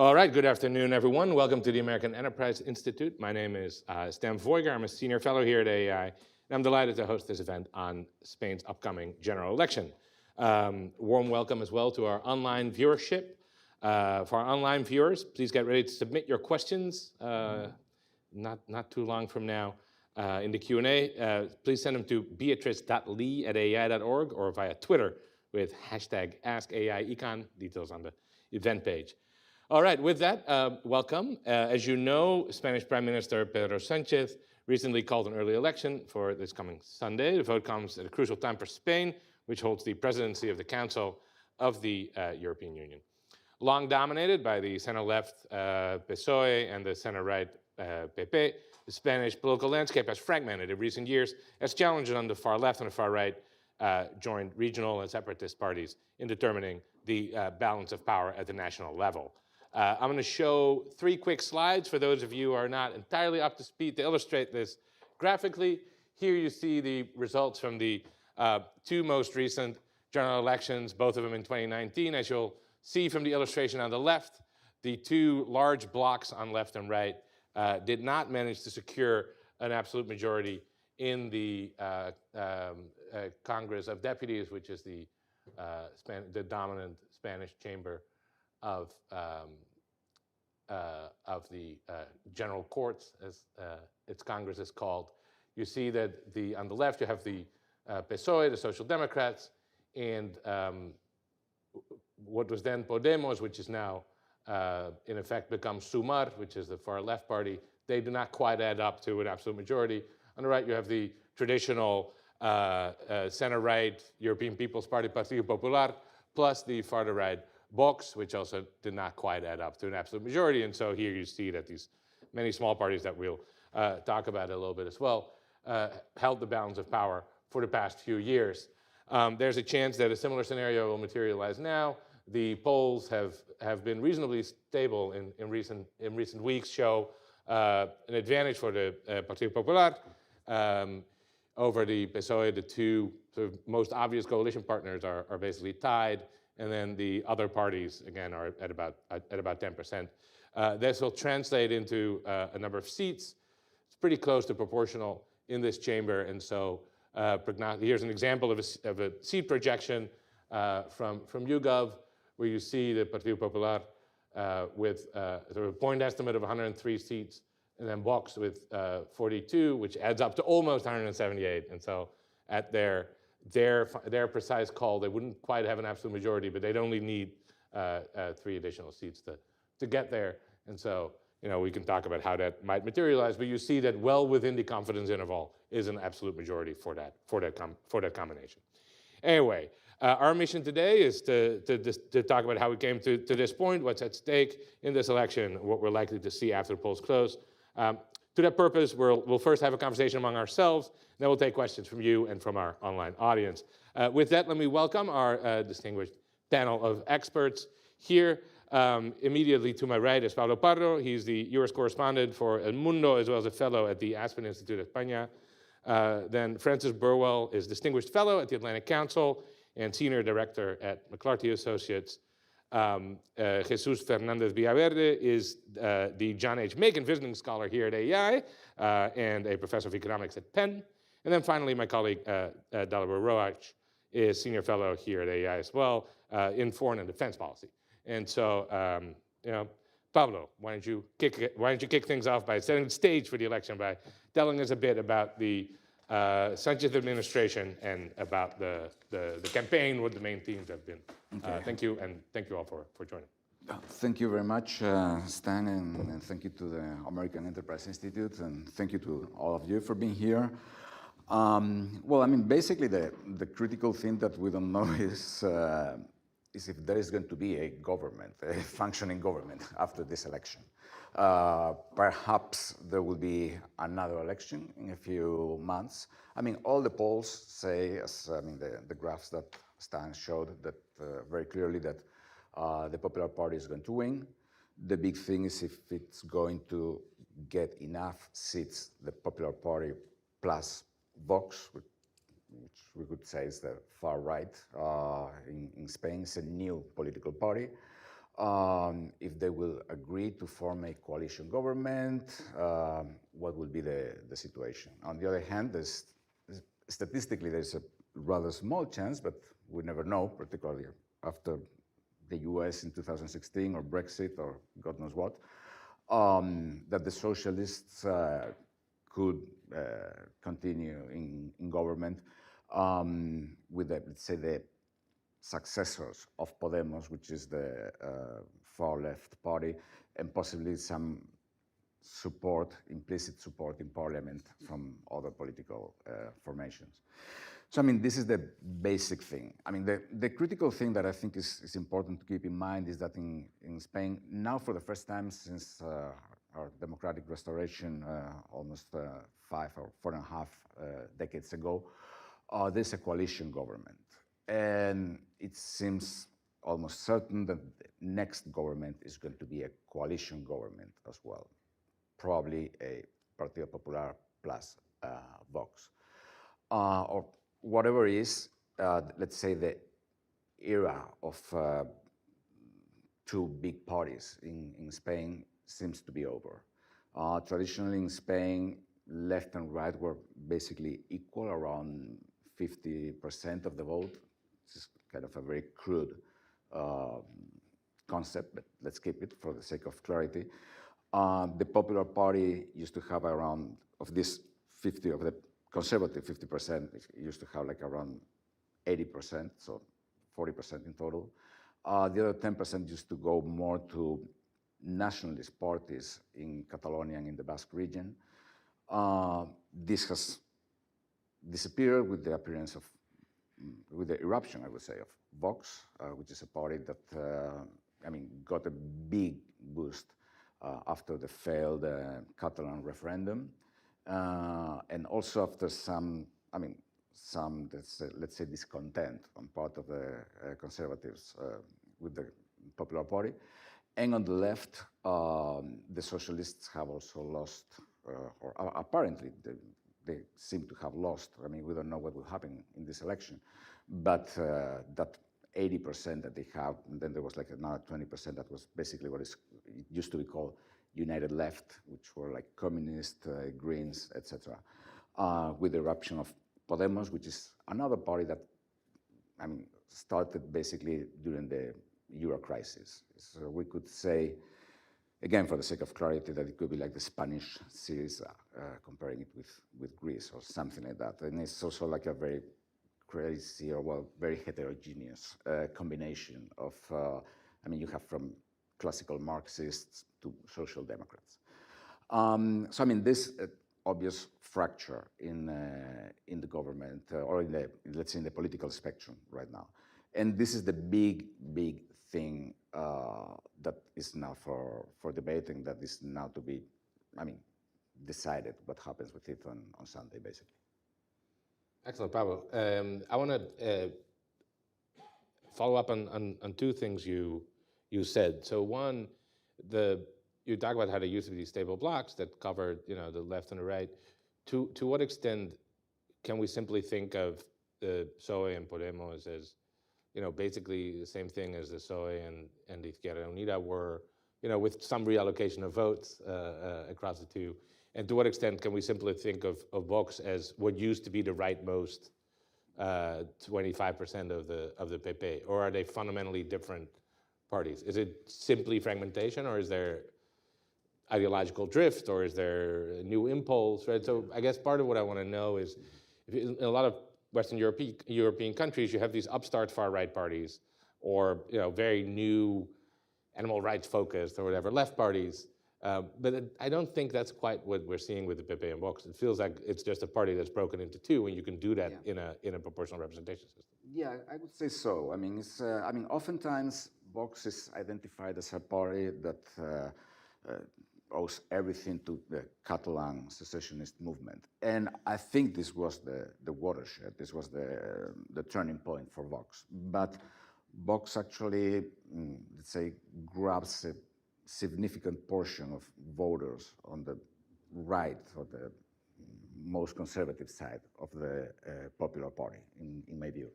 All right, good afternoon, everyone. Welcome to the American Enterprise Institute. My name is Stan Veuger. I'm a senior fellow here at AEI, and I'm delighted to host this event on Spain's upcoming general election. Warm welcome as well to our online viewership. For our online viewers, please get ready to submit your questions, not too long from now, in the Q&A. Please send them to beatrice.lee@aei.org or via Twitter with hashtag AskAIEcon, details on the event page. All right, with that, welcome. As you know, Spanish Prime Minister Pedro Sánchez recently called an early election for this coming Sunday. The vote comes at a crucial time for Spain, which holds the presidency of the Council of the European Union. Long dominated by the center-left PSOE and the center-right PP, the Spanish political landscape has fragmented in recent years as challengers on the far left and the far right joined regional and separatist parties in determining the balance of power at the national level. I'm going to show 3 quick slides for those of you who are not entirely up to speed to illustrate this graphically. Here you see the results from the 2 most recent general elections, both of them in 2019. As you'll see from the illustration on the left, the 2 large blocks on left and right did not manage to secure an absolute majority in the Congress of Deputies, which is the dominant Spanish chamber of the General Courts, as its Congress is called. You see that on the left you have the PSOE, the Social Democrats, and what was then Podemos, which is now in effect become Sumar, which is the far left party. They do not quite add up to an absolute majority. On the right you have the traditional center-right European People's Party, Partido Popular, plus the farther right Vox, which also did not quite add up to an absolute majority. And so here you see that these many small parties that we'll talk about a little bit as well held the balance of power for the past few years. There's a chance that a similar scenario will materialize now. The polls have been reasonably stable in recent weeks, show an advantage for the Partido Popular over the PSOE. The 2 sort of most obvious coalition partners are basically tied. And then the other parties, again, are at about 10%. This will translate into a number of seats. It's pretty close to proportional in this chamber. And so here's an example of a seat projection from YouGov, where you see the Partido Popular with sort of a point estimate of 103 seats, and then Vox with 42, which adds up to almost 178. And so at their precise call, they wouldn't quite have an absolute majority, but they'd only need 3 additional seats to get there. And so, we can talk about how that might materialize, but you see that well within the confidence interval is an absolute majority for that combination. Anyway, our mission today is to talk about how we came to this point, what's at stake in this election, what we're likely to see after the polls close. To that purpose, we'll first have a conversation among ourselves, then we'll take questions from you and from our online audience. With that, let me welcome our distinguished panel of experts here. Immediately to my right is Pablo Pardo. He's the US correspondent for Mundo, as well as a fellow at the Aspen Institute of España. Then Francis Burwell is distinguished fellow at the Atlantic Council and senior director at McClarty Associates. Jesús Fernández-Villaverde is the John H. Macon Visiting Scholar here at AEI and a professor of economics at Penn. And then finally, my colleague Dalibor Rohac is senior fellow here at AEI as well in foreign and defense policy. And so, Pablo, why don't you kick things off by setting the stage for the election by telling us a bit about the Sánchez administration and about the campaign, what the main themes have been. Okay. Thank you, and thank you all for joining. Thank you very much, Stan, and thank you to the American Enterprise Institute, and thank you to all of you for being here. Well, I mean, basically the critical thing that we don't know is if there is going to be a government, a functioning government after this election. Perhaps there will be another election in a few months. I mean, all the polls say, the graphs that Stan showed, that very clearly that the Popular Party is going to win. The big thing is if it's going to get enough seats, the Popular Party plus Vox, which we could say is the far right in Spain. It's a new political party. if they will agree to form a coalition government, what will be the situation. On the other hand, statistically, there's a rather small chance, but we never know, particularly after the US in 2016 or Brexit or God knows what, that the socialists could continue in government with, let's say, the successors of Podemos, which is the far left party, and possibly some support, implicit support in parliament from other political formations. So, I mean, this is the basic thing. I mean, the critical thing that I think is important to keep in mind is that in Spain, now for the first time since our democratic restoration almost 5 or 4.5 decades ago, there's a coalition government. And it seems almost certain that the next government is going to be a coalition government as well, probably a Partido Popular plus Vox. Or whatever is, let's say, the era of two big parties in Spain seems to be over. Traditionally in Spain, left and right were basically equal, around 50% of the vote. This is kind of a very crude concept, but let's keep it for the sake of clarity. The Popular Party used to have around, of this 50, of the conservative 50%, it used to have like around 80%, so 40% in total. The other 10% used to go more to nationalist parties in Catalonia and in the Basque region. This has disappeared with the appearance of, with the eruption, I would say, of Vox, which is a party that, I mean, got a big boost after the failed Catalan referendum, and also after some, I mean, some, let's say, discontent on part of the conservatives with the Popular Party. And on the left, the socialists have also lost, or apparently they seem to have lost. I mean, we don't know what will happen in this election, but that 80% that they have, and then there was like another 20% that was basically what it used to be called United Left, which were like communist, Greens, etc., with the eruption of Podemos, which is another party that, I mean, started basically during the Euro crisis. So we could say, again, for the sake of clarity, that it could be like the Spanish Syriza, comparing it with Greece or something like that. And it's also like a very crazy, or well, very heterogeneous combination of, I mean, you have from classical Marxists to social democrats. So I mean, this obvious fracture in the government, or in the, let's say, in the political spectrum right now. And this is the big thing that is now for debating, that is now to be, I mean, decided what happens with it on Sunday, basically. Excellent, Pablo. I want to follow up on two things you said. So one, you talk about how there used to be these stable blocks that covered, you know, the left and the right. To what extent can we simply think of the PSOE and Podemos as, you know, basically the same thing as the PSOE and Izquierda Unida were, you know, with some reallocation of votes across the two? And to what extent can we simply think of Vox as what used to be the rightmost 25% of the PP, or are they fundamentally different parties? Is it simply fragmentation, or is there ideological drift, or is there a new impulse, right? So I guess part of what I want to know is, in a lot of Western European countries, you have these upstart far-right parties, or, you know, very new animal rights focused or whatever left parties. But I don't think that's quite what we're seeing with the PP and Vox. It feels like it's just a party that's broken into two, and you can do that in a proportional representation system. Yeah, I would say so. I mean, it's, I mean, oftentimes Vox is identified as a party that owes everything to the Catalan secessionist movement, and I think this was the watershed. This was the turning point for Vox. But Vox actually, let's say, grabs a significant portion of voters on the right, or the most conservative side of the Popular Party, in my view.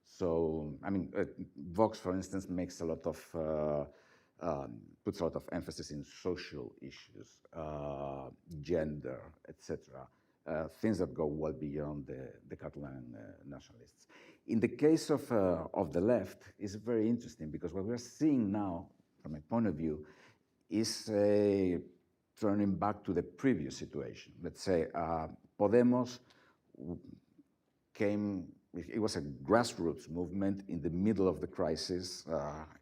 So, I mean, Vox, for instance, makes a lot of puts a lot of emphasis in social issues, gender, etc. Things that go well beyond the Catalan nationalists. In the case of the left, it's very interesting because what we're seeing now, from my point of view, is turning back to the previous situation. Let's say Podemos came, it was a grassroots movement in the middle of the crisis.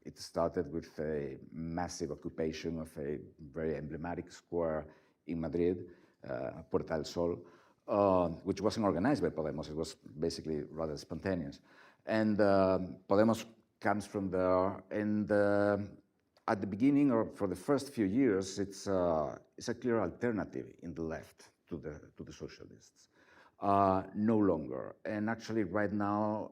It started with a massive occupation of a very emblematic square in Madrid, Puerta del Sol, which wasn't organized by Podemos. It was basically rather spontaneous. And Podemos comes from there, and at the beginning, or for the first few years, it's a clear alternative in the left to the socialists. No longer. And actually, right now,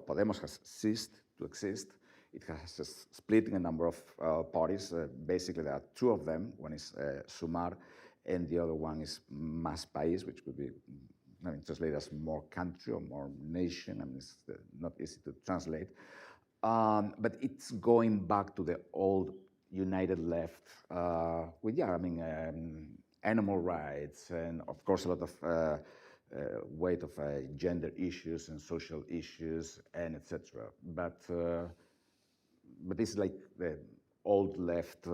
Podemos has ceased to exist. It has a split in a number of parties. Basically, there are two of them. One is Sumar, and the other one is Más País, which could be translated as more country or more nation. I mean, it's not easy to translate. But it's going back to the old united left with, animal rights and, of course, a lot of weight of gender issues and social issues and etc. But it's like the old left,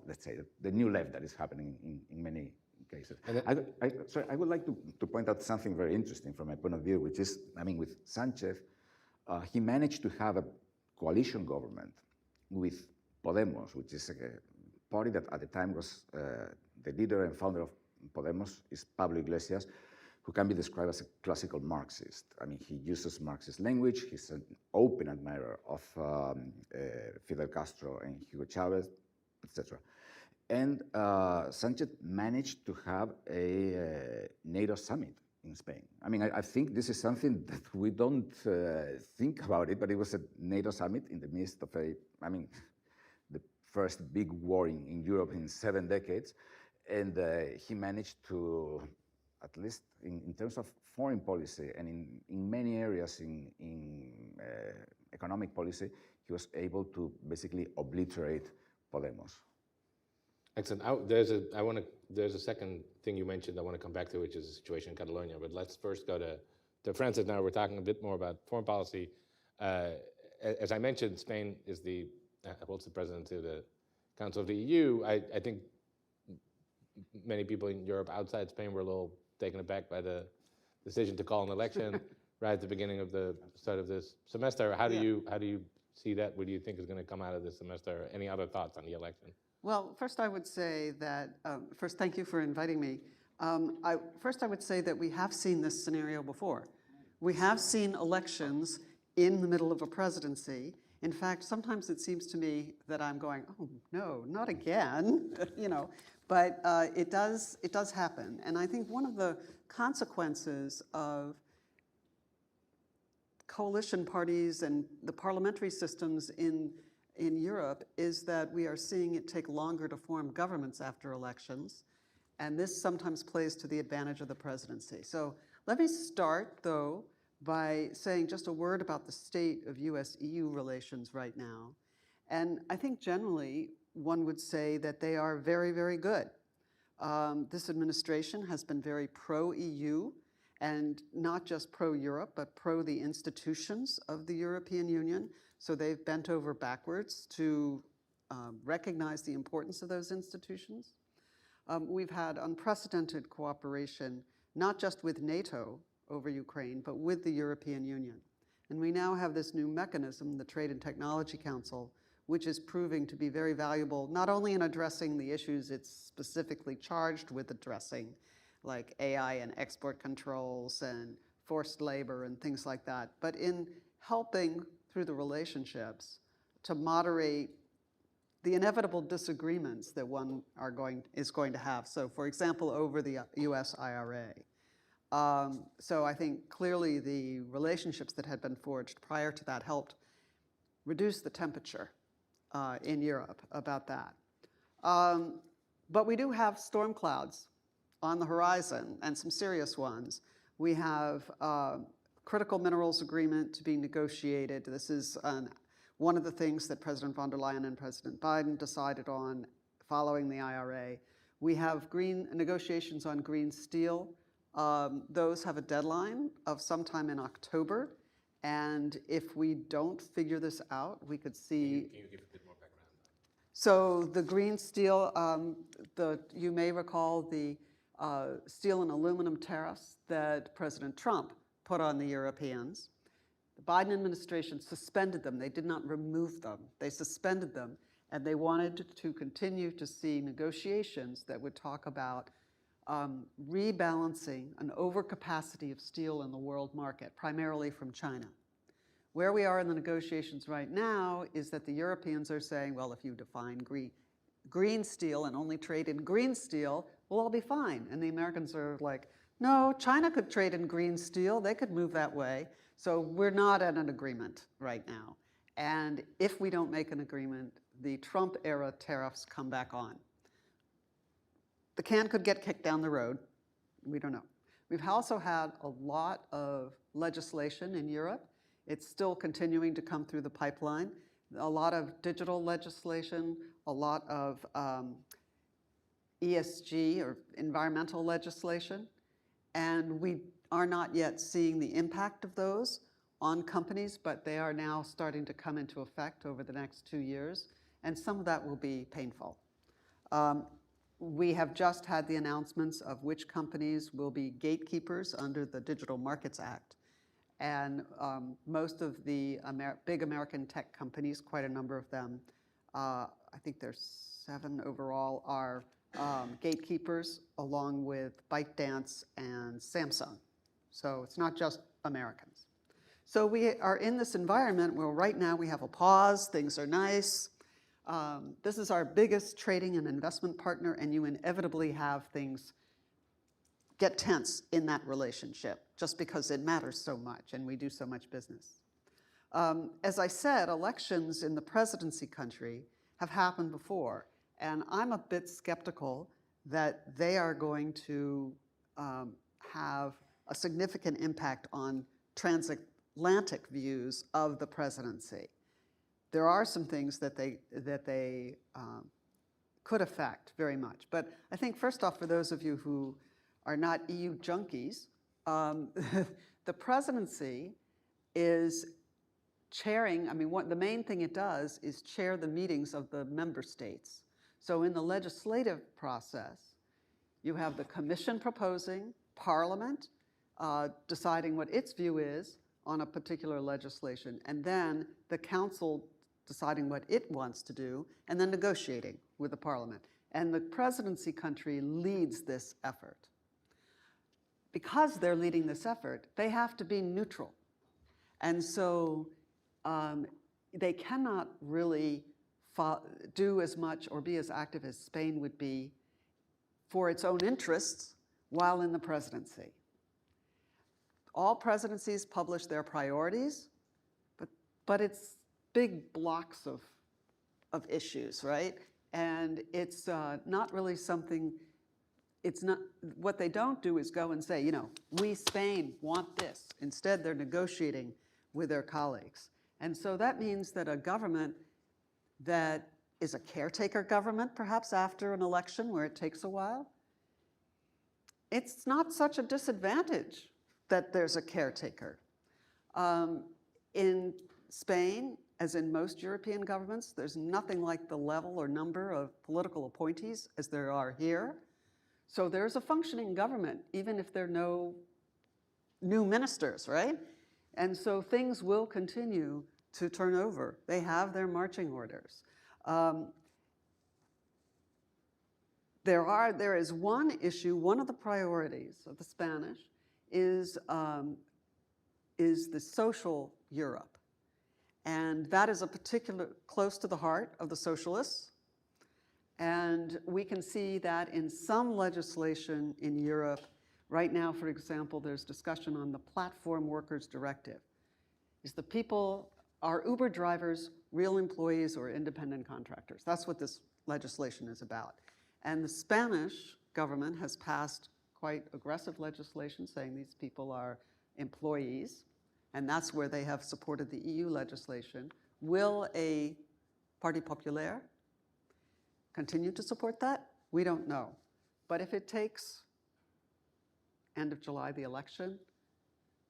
let's say the new left that is happening in many cases. I would like to point out something very interesting from my point of view, which is, with Sanchez, he managed to have a coalition government with Podemos, which is a party that at the time was the leader and founder of Podemos is Pablo Iglesias, who can be described as a classical Marxist. He uses Marxist language. He's an open admirer of Fidel Castro and Hugo Chavez, etc. And Sanchez managed to have a NATO summit in Spain. I think this is something that we don't think about it, but it was a NATO summit in the midst of the first big war in Europe in 7 decades. And he managed to, at least in terms of foreign policy and in many areas in economic policy, he was able to basically obliterate Podemos. Excellent. There's a second thing you mentioned I want to come back to, which is the situation in Catalonia. But let's first go to Francis now. We're talking a bit more about foreign policy. As I mentioned, Spain is holds the presidency of the Council of the EU. I think many people in Europe outside Spain were a little taken aback by the decision to call an election right at the beginning of the start of this semester. How do you see that? What do you think is going to come out of this semester? Any other thoughts on the election? Well, first I would say that, first thank you for inviting me. First I would say that we have seen this scenario before. We have seen elections in the middle of a presidency. In fact, sometimes it seems to me that I'm going, oh no, not again, but it does happen. And I think one of the consequences of coalition parties and the parliamentary systems in Europe is that we are seeing it take longer to form governments after elections, and this sometimes plays to the advantage of the presidency. So let me start, though, by saying just a word about the state of US-EU relations right now. And I think generally one would say that they are very, very good. This administration has been very pro-EU, and not just pro-Europe, but pro the institutions of the European Union. So they've bent over backwards to recognize the importance of those institutions. We've had unprecedented cooperation, not just with NATO over Ukraine, but with the European Union. And we now have this new mechanism, the Trade and Technology Council, which is proving to be very valuable, not only in addressing the issues it's specifically charged with addressing, like AI and export controls and forced labor and things like that, but in helping through the relationships to moderate the inevitable disagreements that one is going to have. So for example, over the US IRA. So I think clearly the relationships that had been forged prior to that helped reduce the temperature in Europe about that. But we do have storm clouds on the horizon, and some serious ones. We have critical minerals agreement to be negotiated. This is one of the things that President von der Leyen and President Biden decided on following the IRA. We have negotiations on green steel. Those have a deadline of sometime in October. And if we don't figure this out, we could see. Can you give a bit more background? So the green steel, you may recall the steel and aluminum tariffs that President Trump put on the Europeans. The Biden administration suspended them. They did not remove them. They suspended them, and they wanted to continue to see negotiations that would talk about rebalancing an overcapacity of steel in the world market, primarily from China. Where we are in the negotiations right now is that the Europeans are saying, well, if you define green steel and only trade in green steel, we'll all be fine. And the Americans are like, no, China could trade in green steel. They could move that way. So we're not at an agreement right now. And if we don't make an agreement, the Trump-era tariffs come back on. The can could get kicked down the road. We don't know. We've also had a lot of legislation in Europe. It's still continuing to come through the pipeline. A lot of digital legislation, a lot of ESG or environmental legislation. And we are not yet seeing the impact of those on companies, but they are now starting to come into effect over the next 2 years. And some of that will be painful. We have just had the announcements of which companies will be gatekeepers under the Digital Markets Act. And most of the big American tech companies, quite a number of them, I think there's 7 overall, are gatekeepers, along with ByteDance and Samsung. So it's not just Americans. So we are in this environment where right now we have a pause, things are nice. This is our biggest trading and investment partner, and you inevitably have things get tense in that relationship just because it matters so much and we do so much business. As I said, elections in the presidency country have happened before, and I'm a bit skeptical that they are going to have a significant impact on transatlantic views of the presidency. There are some things that they could affect very much. But I think, first off, for those of you who are not EU junkies, the presidency is chairing, the main thing it does is chair the meetings of the member states. So in the legislative process, you have the Commission proposing, Parliament deciding what its view is on a particular legislation, and then the Council deciding what it wants to do, and then negotiating with the Parliament. And the presidency country leads this effort. Because they're leading this effort, they have to be neutral. And so they cannot really do as much or be as active as Spain would be for its own interests while in the presidency. All presidencies publish their priorities, but it's big blocks of issues, right? And it's not really something, it's not, what they don't do is go and say, we, Spain, want this. Instead, they're negotiating with their colleagues. And so that means that a government that is a caretaker government, perhaps after an election where it takes a while, it's not such a disadvantage that there's a caretaker. In Spain, as in most European governments, there's nothing like the level or number of political appointees as there are here. So there's a functioning government, even if there are no new ministers, right? And so things will continue to turn over. They have their marching orders. There is one issue, one of the priorities of the Spanish is the social Europe. And that is a particular, close to the heart of the socialists. And we can see that in some legislation in Europe. Right now, for example, there's discussion on the Platform Workers Directive. Are Uber drivers real employees or independent contractors? That's what this legislation is about. And the Spanish government has passed quite aggressive legislation saying these people are employees. And that's where they have supported the EU legislation, Will a Parti Popular continue to support that? We don't know. But if it takes end of July, the election,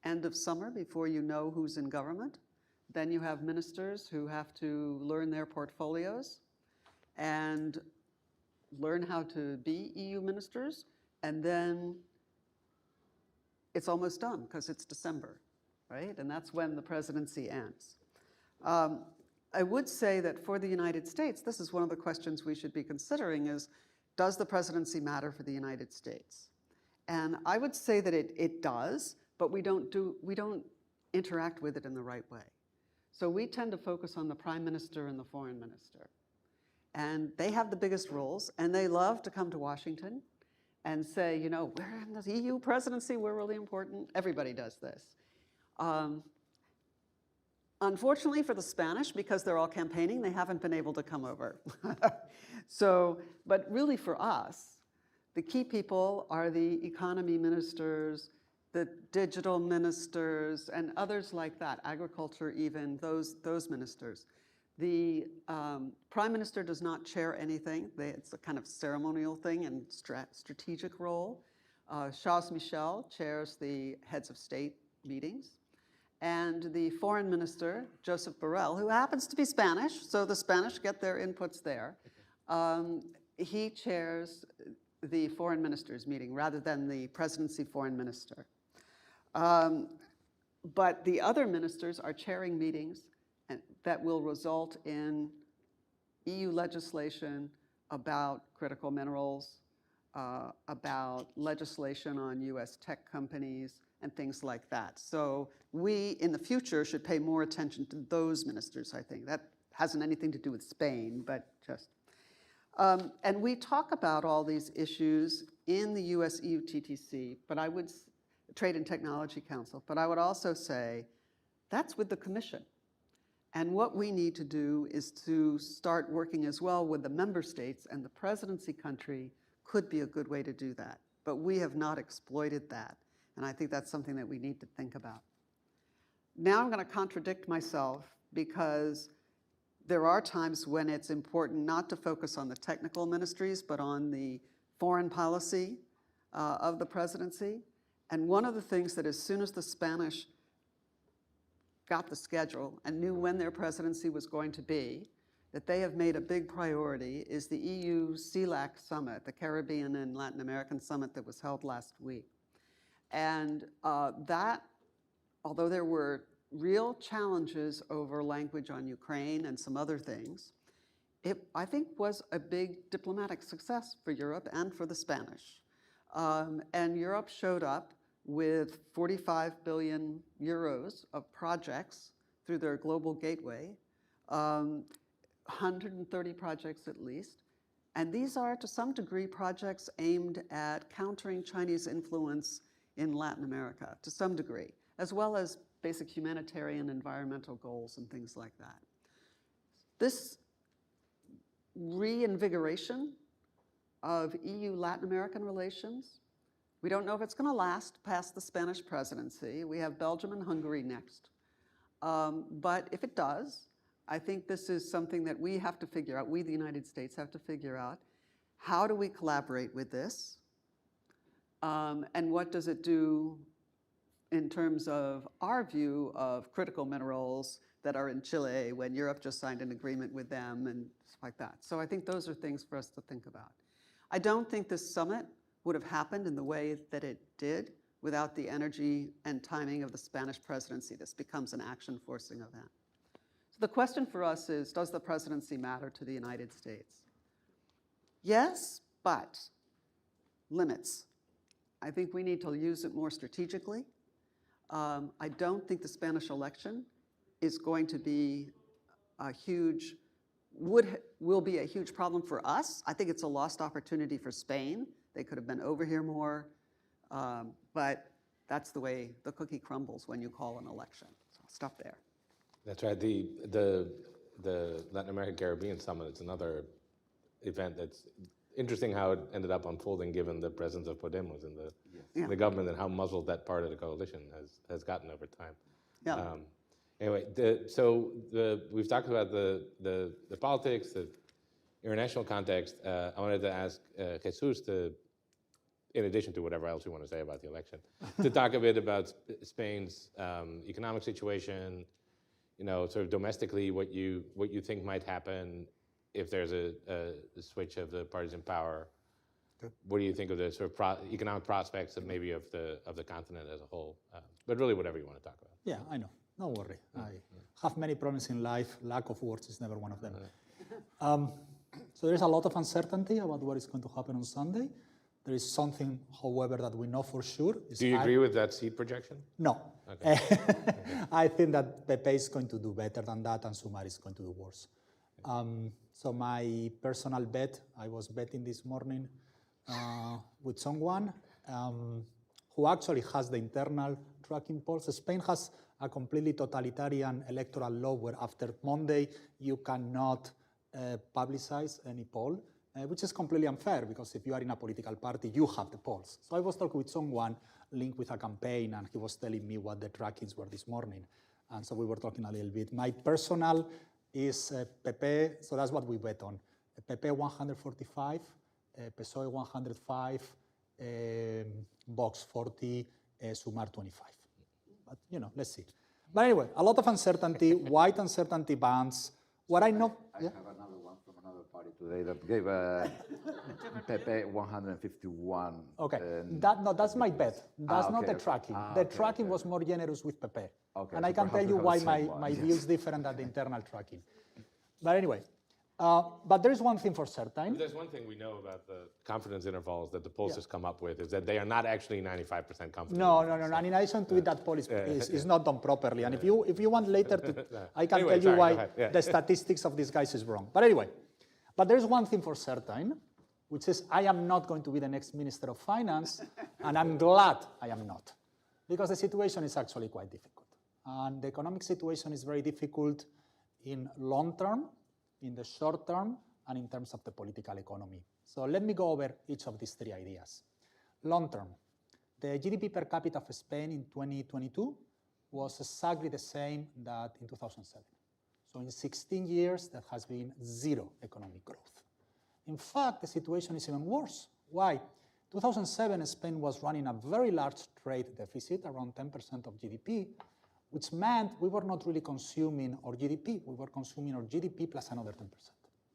end of summer before you know who's in government, then you have ministers who have to learn their portfolios and learn how to be EU ministers, and then it's almost done because it's December, right? And that's when the presidency ends. I would say that for the United States, this is one of the questions we should be considering is, does the presidency matter for the United States? And I would say that it does, but we don't interact with it in the right way. So we tend to focus on the Prime Minister and the Foreign Minister. And they have the biggest roles, and they love to come to Washington and say, you know, we're in the EU presidency, we're really important. Everybody does this. Unfortunately for the Spanish, because they're all campaigning, they haven't been able to come over. So, but really for us, the key people are the economy ministers, the digital ministers, and others like that, agriculture even, those ministers. The Prime Minister does not chair anything. It's a kind of ceremonial thing and strategic role. Charles Michel chairs the heads of state meetings. And the Foreign Minister, Josep Borrell, who happens to be Spanish, so the Spanish get their inputs there, he chairs the Foreign Ministers meeting rather than the Presidency Foreign Minister. But the other ministers are chairing meetings that will result in EU legislation about critical minerals, about legislation on US tech companies, and things like that. So we, in the future, should pay more attention to those ministers, I think. That hasn't anything to do with Spain, but just. And we talk about all these issues in the US-EU TTC, but I would, Trade and Technology Council, but I would also say that's with the Commission. And what we need to do is to start working as well with the member states, and the presidency country could be a good way to do that. But we have not exploited that. And I think that's something that we need to think about. Now I'm going to contradict myself because there are times when it's important not to focus on the technical ministries, but on the foreign policy of the presidency. And one of the things that as soon as the Spanish got the schedule and knew when their presidency was going to be, that they have made a big priority is the EU CELAC summit, the Caribbean and Latin American summit that was held last week. And that, although there were real challenges over language on Ukraine and some other things, it, I think, was a big diplomatic success for Europe and for the Spanish. And Europe showed up with 45 billion euros of projects through their global gateway, 130 projects at least. And these are, to some degree, projects aimed at countering Chinese influence in Latin America, to some degree, as well as basic humanitarian environmental goals and things like that. This reinvigoration of EU-Latin American relations, we don't know if it's going to last past the Spanish presidency. We have Belgium and Hungary next. But if it does, I think this is something that we have to figure out, we, the United States, have to figure out. How do we collaborate with this? And what does it do in terms of our view of critical minerals that are in Chile when Europe just signed an agreement with them and stuff like that? So I think those are things for us to think about. I don't think this summit would have happened in the way that it did without the energy and timing of the Spanish presidency. This becomes an action-forcing event. So the question for us is, does the presidency matter to the United States? Yes, but limits. I think we need to use it more strategically. I don't think the Spanish election is going to be a huge, will be a huge problem for us. I think it's a lost opportunity for Spain. They could have been over here more, but that's the way the cookie crumbles when you call an election. So I'll stop there. That's right. The Latin American Caribbean Summit is another event that's interesting how it ended up unfolding given the presence of Podemos in the government and how muzzled that part of the coalition has gotten over time. Yeah. Anyway, we've talked about the politics, the international context. I wanted to ask Jesús to, in addition to whatever else you want to say about the election, to talk a bit about Spain's economic situation, sort of domestically, what you think might happen if there's a switch of the parties in power. Okay. What do you think of the sort of economic prospects of maybe of the continent as a whole? But really, whatever you want to talk about. Yeah, I know. Don't worry. I have many problems in life. Lack of words is never one of them. So there is a lot of uncertainty about what is going to happen on Sunday. There is something, however, that we know for sure. Do you agree with that seat projection? No. Okay. I think that Pepe is going to do better than that, and Sumar is going to do worse. So my personal bet, I was betting this morning with someone who actually has the internal tracking polls. Spain has a completely totalitarian electoral law where after Monday you cannot publicize any poll, which is completely unfair because if you are in a political party, you have the polls. So I was talking with someone linked with a campaign and he was telling me what the trackings were this morning. And so we were talking a little bit. My personal is Pepe, so that's what we bet on. Pepe 145, PSOE 105, Vox 40, Sumar 25. But, let's see. But anyway, a lot of uncertainty, wide uncertainty bands. What I know... I have another one from another party today that gave Pepe 151. Okay, that's my bet. That's not the tracking. The tracking was more generous with Pepe. Okay, and I can tell you why my view is different than the internal tracking. But anyway, but there is one thing for certain. There's one thing we know about the confidence intervals that the pollsters come up with is that they are not actually 95% confident. No. And in addition to it, that poll is not done properly. And if you want later to, I can tell you why the statistics of these guys is wrong. But anyway, but there's one thing for certain, which is I am not going to be the next Minister of Finance, and I'm glad I am not, because the situation is actually quite difficult. And the economic situation is very difficult in long term, in the short term, and in terms of the political economy. So let me go over each of these three ideas. Long term, the GDP per capita of Spain in 2022 was exactly the same that in 2007. So in 16 years, there has been zero economic growth. In fact, the situation is even worse. Why? 2007, Spain was running a very large trade deficit, around 10% of GDP, which meant we were not really consuming our GDP. We were consuming our GDP plus another 10%.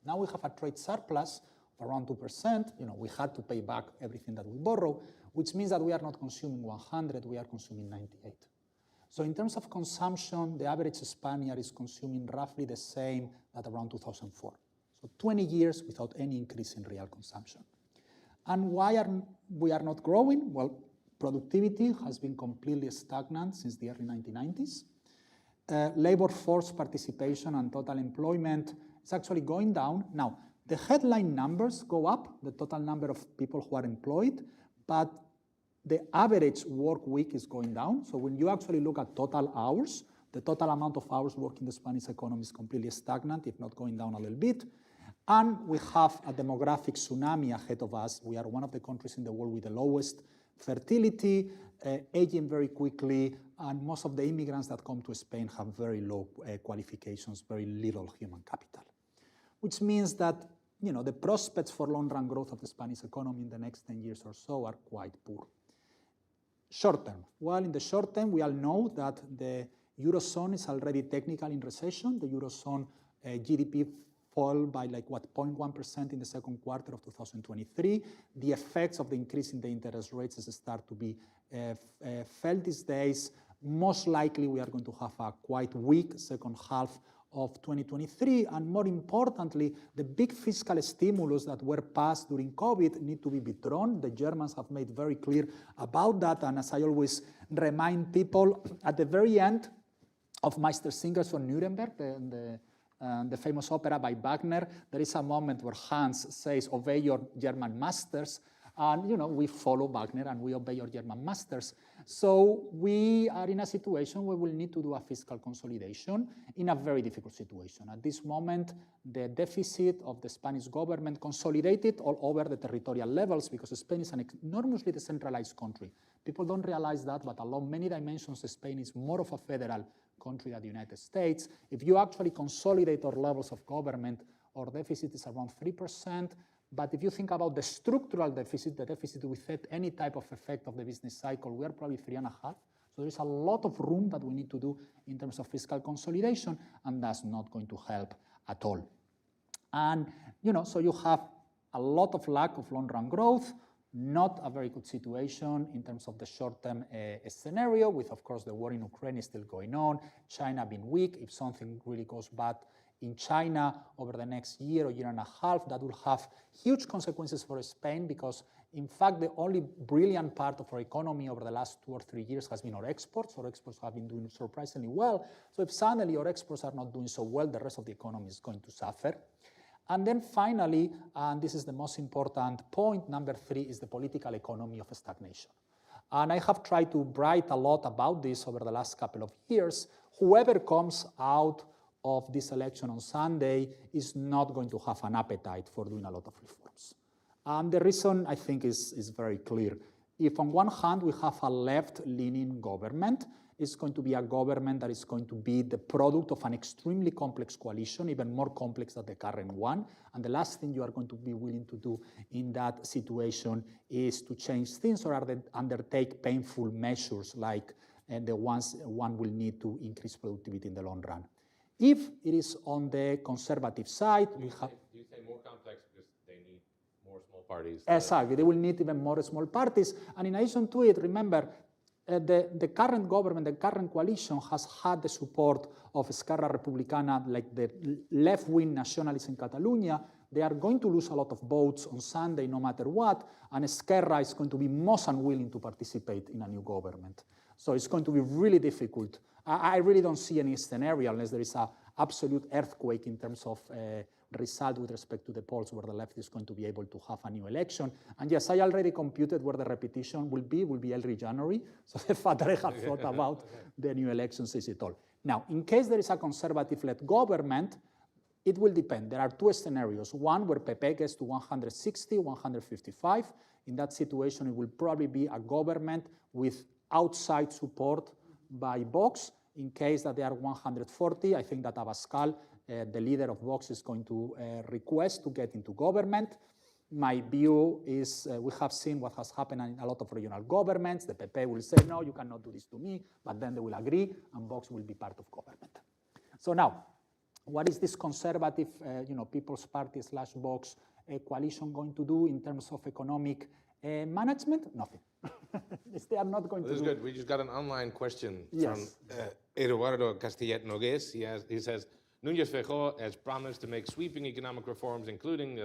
Now we have a trade surplus of around 2%. We had to pay back everything that we borrow, which means that we are not consuming 100, we are consuming 98. So in terms of consumption, the average Spaniard is consuming roughly the same at around 2004. So 20 years without any increase in real consumption. And why are we not growing? Well, productivity has been completely stagnant since the early 1990s. Labor force participation and total employment is actually going down. Now, the headline numbers go up, the total number of people who are employed, but the average work week is going down. So when you actually look at total hours, the total amount of hours worked in the Spanish economy is completely stagnant, if not going down a little bit. And we have a demographic tsunami ahead of us. We are one of the countries in the world with the lowest fertility, aging very quickly, and most of the immigrants that come to Spain have very low qualifications, very little human capital. Which means that the prospects for long-run growth of the Spanish economy in the next 10 years or so are quite poor. Short term. Well, in the short term, we all know that the Eurozone is already technically in recession. The Eurozone GDP fell by 0.1% in the second quarter of 2023. The effects of the increase in the interest rates start to be felt these days. Most likely, we are going to have a quite weak second half of 2023, and more importantly, the big fiscal stimulus that were passed during COVID need to be withdrawn. The Germans have made very clear about that, and as I always remind people, at the very end of Meistersingers von Nuremberg, the famous opera by Wagner, there is a moment where Hans says, "Obey your German masters," and we follow Wagner and we obey your German masters. So we are in a situation where we'll need to do a fiscal consolidation in a very difficult situation. At this moment, the deficit of the Spanish government consolidated all over the territorial levels because Spain is an enormously decentralized country. People don't realize that, but along many dimensions, Spain is more of a federal country than the United States. If you actually consolidate our levels of government, our deficit is around 3%. But if you think about the structural deficit, the deficit without any type of effect of the business cycle, we are probably 3.5%. So there's a lot of room that we need to do in terms of fiscal consolidation, and that's not going to help at all. And, so you have a lot of lack of long-run growth, not a very good situation in terms of the short-term scenario, with, of course, the war in Ukraine is still going on, China being weak. If something really goes bad in China over the next year or year and a half, that will have huge consequences for Spain, because in fact the only brilliant part of our economy over the last 2 or 3 years has been our exports. Our exports have been doing surprisingly well. So if suddenly our exports are not doing so well, the rest of the economy is going to suffer. And then finally, and this is the most important point, number 3 is the political economy of stagnation. And I have tried to write a lot about this over the last couple of years. Whoever comes out of this election on Sunday is not going to have an appetite for doing a lot of reforms. The reason, I think, is very clear. If on one hand we have a left-leaning government, it's going to be a government that is going to be the product of an extremely complex coalition, even more complex than the current one. And the last thing you are going to be willing to do in that situation is to change things or undertake painful measures like the ones one will need to increase productivity in the long run. If it is on the conservative side, we have... Do you say more complex because they need more small parties? Exactly. They will need even more small parties. And in addition to it, remember, the current government, the current coalition has had the support of Esquerra Republicana, like the left-wing nationalists in Catalonia. They are going to lose a lot of votes on Sunday no matter what, and Esquerra is going to be most unwilling to participate in a new government. So it's going to be really difficult. I really don't see any scenario unless there is an absolute earthquake in terms of result with respect to the polls where the left is going to be able to have a new election. And yes, I already computed where the repetition will be early January. So the fact that I have thought about the new elections is it all. Now, in case there is a conservative-led government, it will depend. There are 2 scenarios. One where PP gets to 160, 155. In that situation, it will probably be a government with outside support by Vox. In case that they are 140, I think that Abascal, the leader of Vox, is going to request to get into government. My view is we have seen what has happened in a lot of regional governments. The PP will say, no, you cannot do this to me, but then they will agree, and Vox will be part of government. So now, what is this conservative, People's Party / Vox coalition going to do in terms of economic management? Nothing. They are not going to do. This is good. We just got an online question from Yes. Eduardo Castillet Nogues. He says, Núñez Feijóo has promised to make sweeping economic reforms, including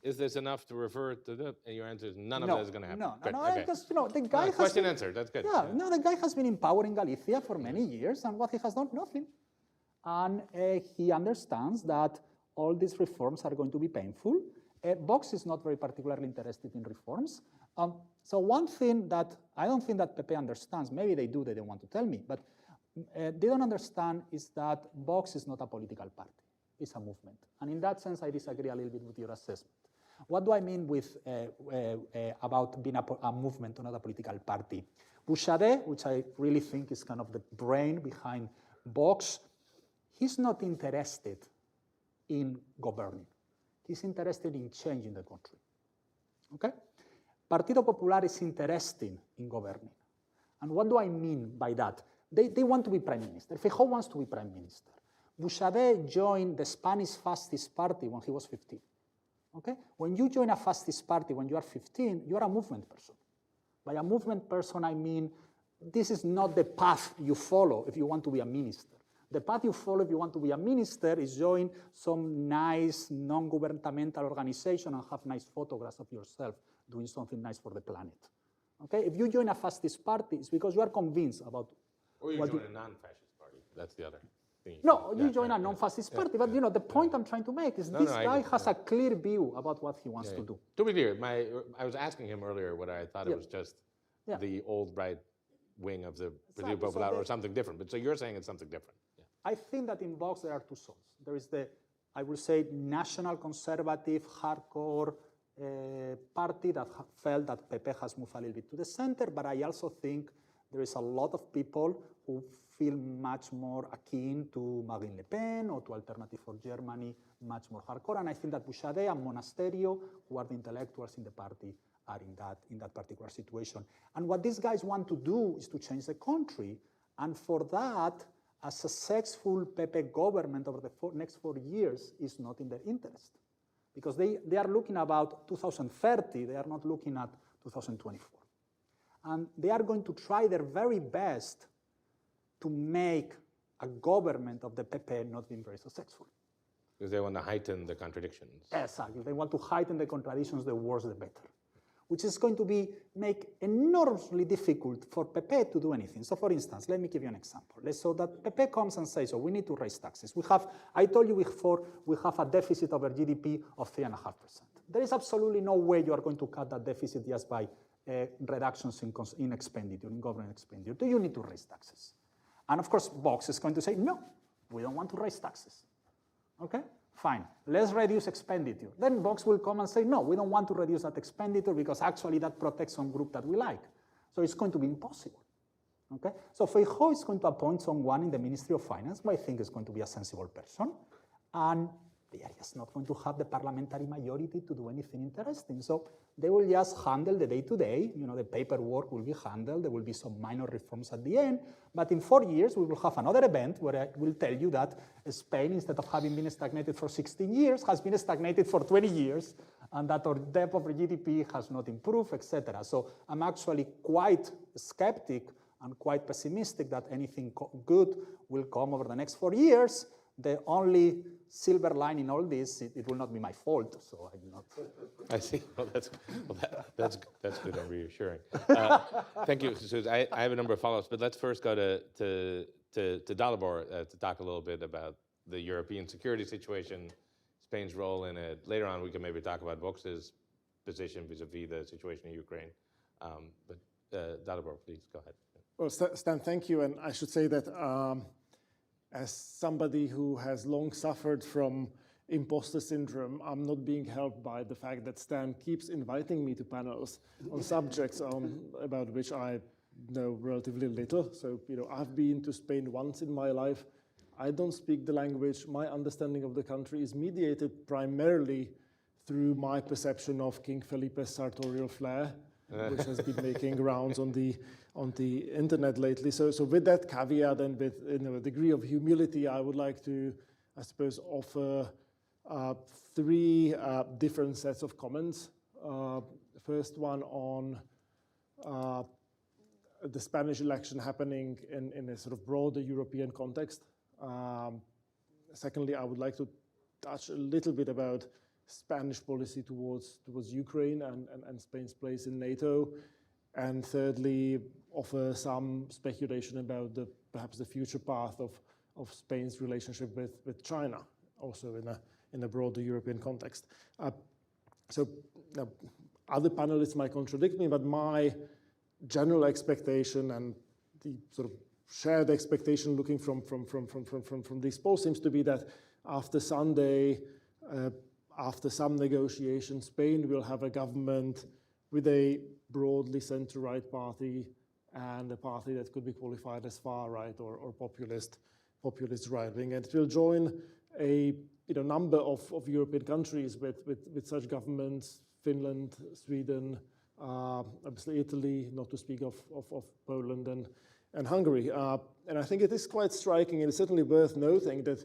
Is this enough to refer to that? And your answer is none of that is going to happen. No, Okay. because the guy has question been, answered. That's good. Yeah, no, the guy has been in power in Galicia for many years, and what he has done, nothing. And he understands that all these reforms are going to be painful. Vox is not very particularly interested in reforms. So one thing that I don't think that Pepe understands, maybe they do, they don't want to tell me, but they don't understand is that Vox is not a political party. It's a movement. And in that sense, I disagree a little bit with your assessment. What do I mean with about being a movement or not a political party? Bouchardet, which I really think is kind of the brain behind Vox, he's not interested in governing. He's interested in changing the country. Okay? Partido Popular is interested in governing. And what do I mean by that? They want to be prime minister. Feijóo wants to be prime minister. Bouchardet joined the Spanish fascist party when he was 15. Okay? When you join a fascist party when you are 15, you are a movement person. By a movement person, I mean this is not the path you follow if you want to be a minister. The path you follow if you want to be a minister is join some nice non-governmental organization and have nice photographs of yourself doing something nice for the planet. Okay? If you join a fascist party, it's because you are convinced about. Or you join a non-fascist party. That's the other thing. No, you join a non-fascist party. But the point I'm trying to make is this guy has a clear view about what he wants to do. To be clear, I was asking him earlier whether I thought it was just the old right wing of the Partido Popular or something different. But so you're saying it's something different. Yeah. I think that in Vox there are two souls. There is the, I would say, national conservative, hardcore party that felt that Pepe has moved a little bit to the center, but I also think there is a lot of people who feel much more akin to Marine Le Pen or to Alternative for Germany, much more hardcore. And I think that Bouchardet and Monasterio, who are the intellectuals in the party, are in that particular situation. And what these guys want to do is to change the country. And for that, a successful PP government over the next 4 years is not in their interest. Because they are looking about 2030, they are not looking at 2024. And they are going to try their very best to make a government of the PP not being very successful. Because they want to heighten the contradictions. Exactly. They want to heighten the contradictions, the worse the better, which is going to make enormously difficult for PP to do anything. So for instance, let me give you an example. So that PP comes and says, we need to raise taxes. I told you before, we have a deficit over GDP of 3.5%. There is absolutely no way you are going to cut that deficit just by reductions in expenditure, in government expenditure. You need to raise taxes. And of course, Vox is going to say, no, we don't want to raise taxes. Okay, fine, let's reduce expenditure. Then Vox will come and say, no, we don't want to reduce that expenditure because actually that protects some group that we like. So it's going to be impossible. Okay, so Feijóo is going to appoint someone in the Ministry of Finance who I think is going to be a sensible person. And they are just not going to have the parliamentary majority to do anything interesting. So they will just handle the day-to-day, the paperwork will be handled, there will be some minor reforms at the end, but in 4 years we will have another event where I will tell you that Spain, instead of having been stagnated for 16 years, has been stagnated for 20 years, and that our debt over GDP has not improved, etc. So I'm actually quite skeptic and quite pessimistic that anything good will come over the next 4 years. The only silver line in all this, it will not be my fault, so I'm not. I see. Well, that's good and reassuring. Thank you, Jesús. I have a number of follow-ups, but let's first go to Dalibor to talk a little bit about the European security situation, Spain's role in it. Later on, we can maybe talk about Vox's position vis-a-vis the situation in Ukraine. But Dalibor, please go ahead. Well, Stan, thank you. And I should say that as somebody who has long suffered from imposter syndrome, I'm not being helped by the fact that Stan keeps inviting me to panels on subjects about which I know relatively little. So, I've been to Spain once in my life. I don't speak the language. My understanding of the country is mediated primarily through my perception of King Felipe's sartorial flair, which has been making rounds on the internet lately. So with that caveat and with a degree of humility, I would like to, I suppose, offer 3 different sets of comments. First one on the Spanish election happening in a sort of broader European context. Secondly, I would like to touch a little bit about Spanish policy towards Ukraine and Spain's place in NATO. And thirdly, offer some speculation about perhaps the future path of Spain's relationship with China, also in a broader European context. So other panelists might contradict me, but my general expectation and the sort of shared expectation looking from these polls seems to be that after Sunday, after some negotiations, Spain will have a government with a broadly center-right party and a party that could be qualified as far-right or populist right-wing. And it will join a number of European countries with such governments: Finland, Sweden, obviously Italy, not to speak of Poland and Hungary. And I think it is quite striking, and it's certainly worth noting that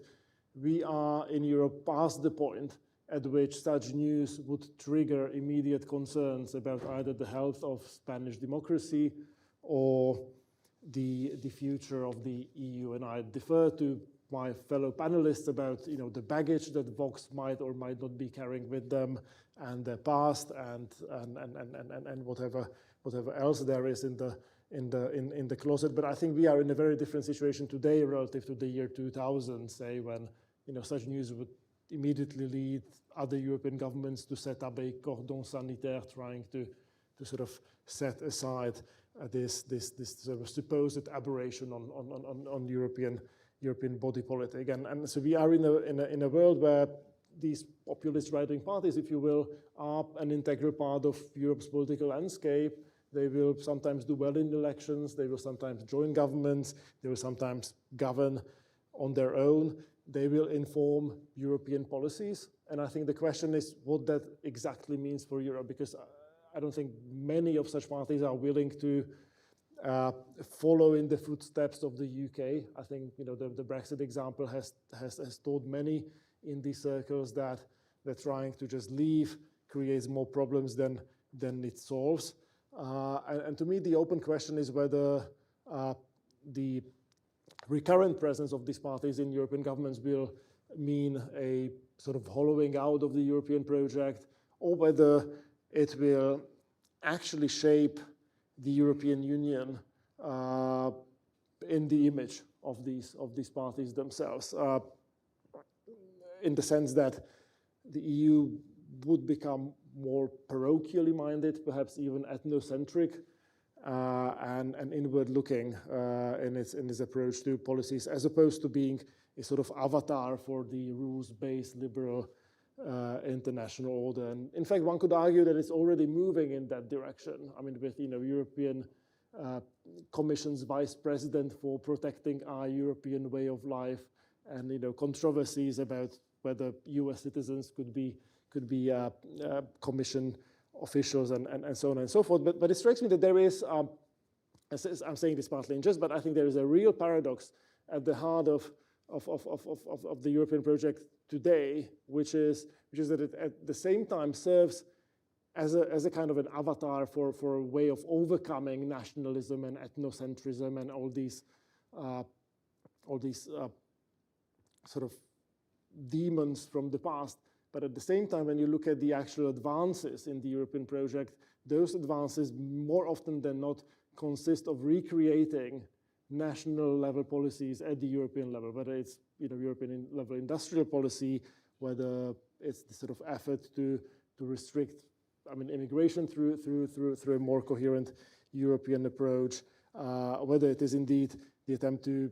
we are in Europe past the point at which such news would trigger immediate concerns about either the health of Spanish democracy or the future of the EU. And I defer to my fellow panelists about the baggage that Vox might or might not be carrying with them, and their past, and whatever else there is in the closet. But I think we are in a very different situation today relative to the year 2000, say, when such news would immediately lead other European governments to set up a cordon sanitaire, trying to sort of set aside this sort of supposed aberration on European body politic. And so we are in a world where these populist right-wing parties, if you will, are an integral part of Europe's political landscape, They will sometimes do well in elections. They will sometimes join governments. They will sometimes govern on their own. They will inform European policies. And I think the question is what that exactly means for Europe, because I don't think many of such parties are willing to follow in the footsteps of the UK. I think the Brexit example has taught many in these circles that they're trying to just leave creates more problems than it solves. And to me, the open question is whether the recurrent presence of these parties in European governments will mean a sort of hollowing out of the European project, or whether it will actually shape the European Union in the image of these parties themselves, in the sense that the EU would become more parochially minded, perhaps even ethnocentric, and inward-looking in its approach to policies, as opposed to being a sort of avatar for the rules-based liberal international order. And in fact, one could argue that it's already moving in that direction. I mean, with European Commission's vice president for protecting our European way of life, and controversies about whether US citizens could be Commission officials and so on and so forth. But it strikes me that there is, I'm saying this partly in jest, but I think there is a real paradox at the heart of the European project today, which is that it at the same time serves as a kind of an avatar for a way of overcoming nationalism and ethnocentrism and all these sort of demons from the past. But at the same time, when you look at the actual advances in the European project, those advances more often than not consist of recreating national level policies at the European level, whether it's European level industrial policy, whether it's the sort of effort to restrict immigration through a more coherent European approach, whether it is indeed the attempt to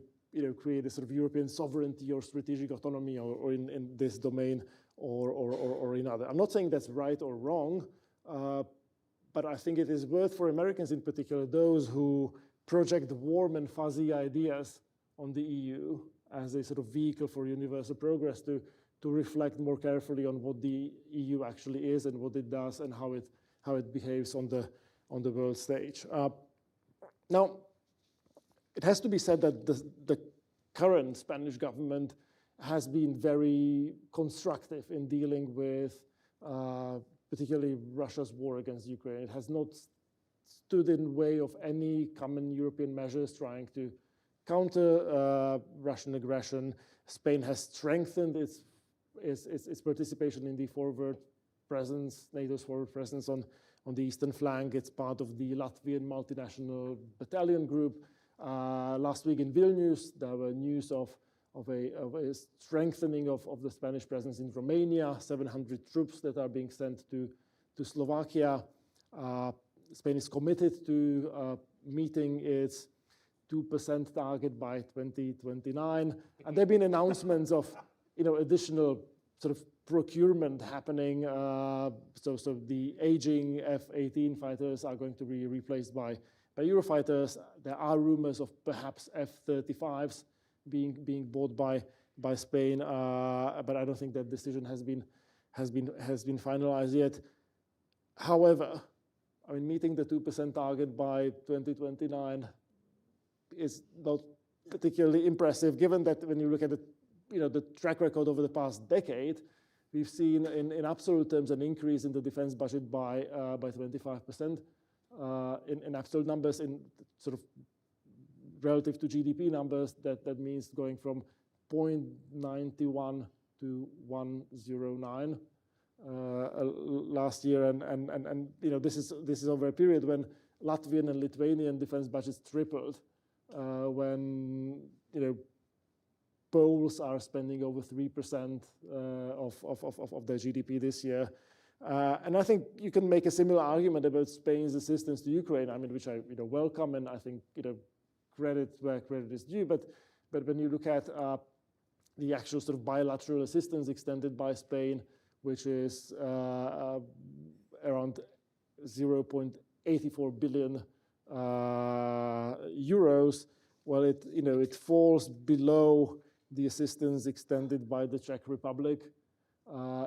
create a sort of European sovereignty or strategic autonomy or in this domain or in other. I'm not saying that's right or wrong, but I think it is worth for Americans in particular, those who project warm and fuzzy ideas on the EU as a sort of vehicle for universal progress, to reflect more carefully on what the EU actually is and what it does and how it behaves on the world stage. Now, it has to be said that the current Spanish government has been very constructive in dealing with particularly Russia's war against Ukraine. It has not stood in the way of any common European measures trying to counter Russian aggression. Spain has strengthened its participation in the forward presence, NATO's forward presence on the eastern flank. It's part of the Latvian multinational battalion group. Last week in Vilnius, there were news of a strengthening of the Spanish presence in Romania, 700 troops that are being sent to Slovakia. Spain is committed to meeting its 2% target by 2029. And there have been announcements of additional sort of procurement happening. So the aging F-18 fighters are going to be replaced by Eurofighters. There are rumors of perhaps F-35s being bought by Spain, but I don't think that decision has been finalized yet. However, meeting the 2% target by 2029 is not particularly impressive, given that when you look at the track record over the past decade, we've seen in absolute terms an increase in the defense budget by 25%. In absolute numbers, in sort of relative to GDP numbers, that means going from 0.91 to 109 last year, and this is over a period when Latvian and Lithuanian defense budgets tripled, when Poles are spending over 3% of their GDP this year. And I think you can make a similar argument about Spain's assistance to Ukraine, which I welcome, and I think credit where credit is due. But when you look at the actual sort of bilateral assistance extended by Spain, which is around 0.8% 84 billion euros. Well, it falls below the assistance extended by the Czech Republic.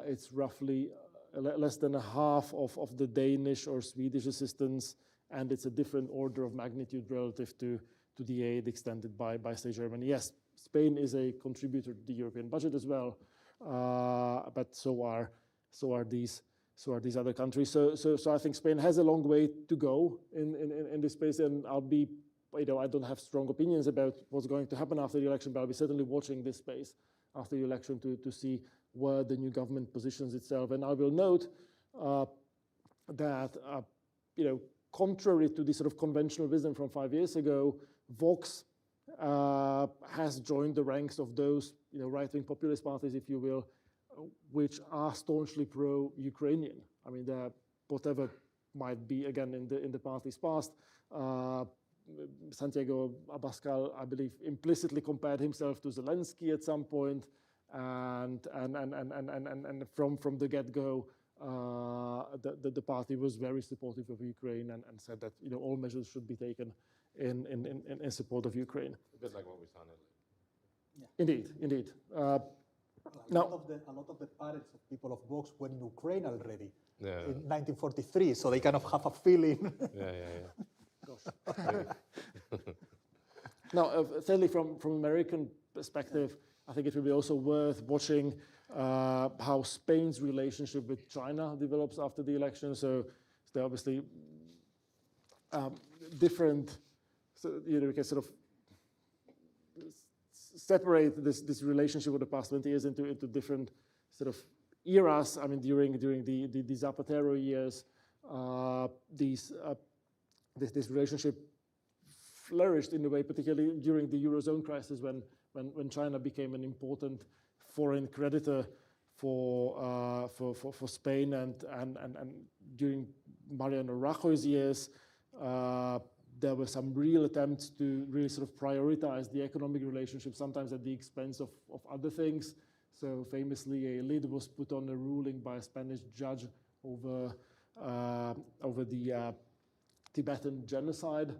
It's roughly less than a half of the Danish or Swedish assistance, and it's a different order of magnitude relative to the aid extended by say, Germany. Yes, Spain is a contributor to the European budget as well, but so are these other countries. So I think Spain has a long way to go in this space, and I don't have strong opinions about what's going to happen after the election, but I'll be certainly watching this space after the election to see where the new government positions itself. And I will note that contrary to the sort of conventional wisdom from 5 years ago, Vox has joined the ranks of those right-wing populist parties, if you will, which are staunchly pro-Ukrainian. I mean, whatever might be again in the party's past. Santiago Abascal, I believe, implicitly compared himself to Zelensky at some point, and from the get-go, the party was very supportive of Ukraine and said that all measures should be taken in support of Ukraine. A bit like what we saw in Italy. Indeed. A lot of the parents of people of Vox were in Ukraine already in 1943, so they kind of have a feeling. Now, thirdly, from American perspective, I think it will be also worth watching how Spain's relationship with China develops after the election. So they're obviously different. So you can sort of separate this relationship with the past 20 years into different sort of eras. I mean, during the Zapatero years, this relationship flourished in a way, particularly during the Eurozone crisis when China became an important foreign creditor for Spain, and during Mariano Rajoy's years, there were some real attempts to really sort of prioritize the economic relationship, sometimes at the expense of other things. So famously, a lid was put on a ruling by a Spanish judge over the Tibetan genocide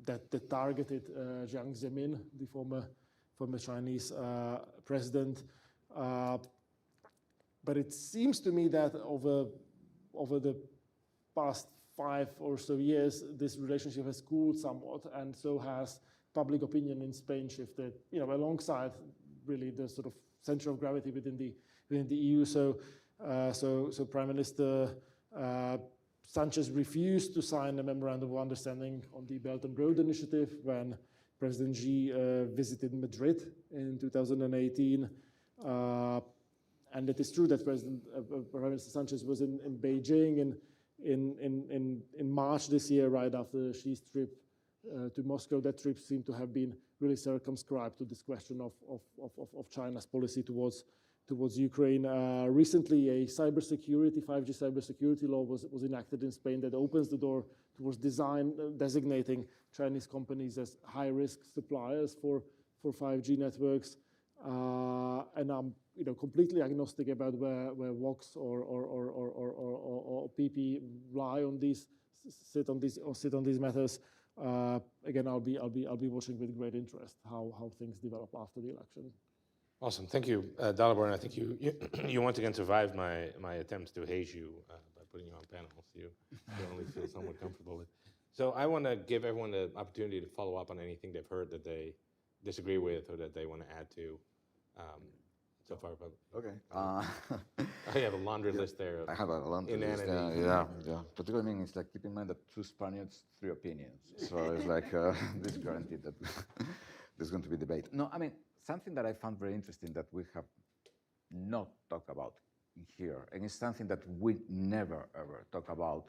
that targeted Jiang Zemin, the former Chinese president. But it seems to me that over the past 5 or so years, this relationship has cooled somewhat, and so has public opinion in Spain shifted, alongside really the sort of center of gravity within the EU. So Prime Minister Sánchez refused to sign a memorandum of understanding on the Belt and Road Initiative when President Xi visited Madrid in 2018. And it is true that Prime Minister Sánchez was in Beijing in March this year, right after Xi's trip to Moscow. That trip seemed to have been really circumscribed to this question of China's policy towards Ukraine. Recently, a 5G cybersecurity law was enacted in Spain that opens the door towards designating Chinese companies as high-risk suppliers for 5G networks. And I'm completely agnostic about where Vox or PP lie on these, sit on these matters. Again, I'll be watching with great interest how things develop after the election. Awesome, thank you, Dalibor. And I think you once again survived my attempts to haze you by putting you on panels. You only feel somewhat comfortable with. So I want to give everyone the opportunity to follow up on anything they've heard that they disagree with or that they want to add to. So far, okay. I have a laundry list there. I have a laundry list. Yeah. Particularly, it's like keep in mind that 2 Spaniards, 3 opinions. So it's like this is guaranteed that there's going to be debate. No, I mean something that I found very interesting that we have not talked about here, and it's something that we never ever talk about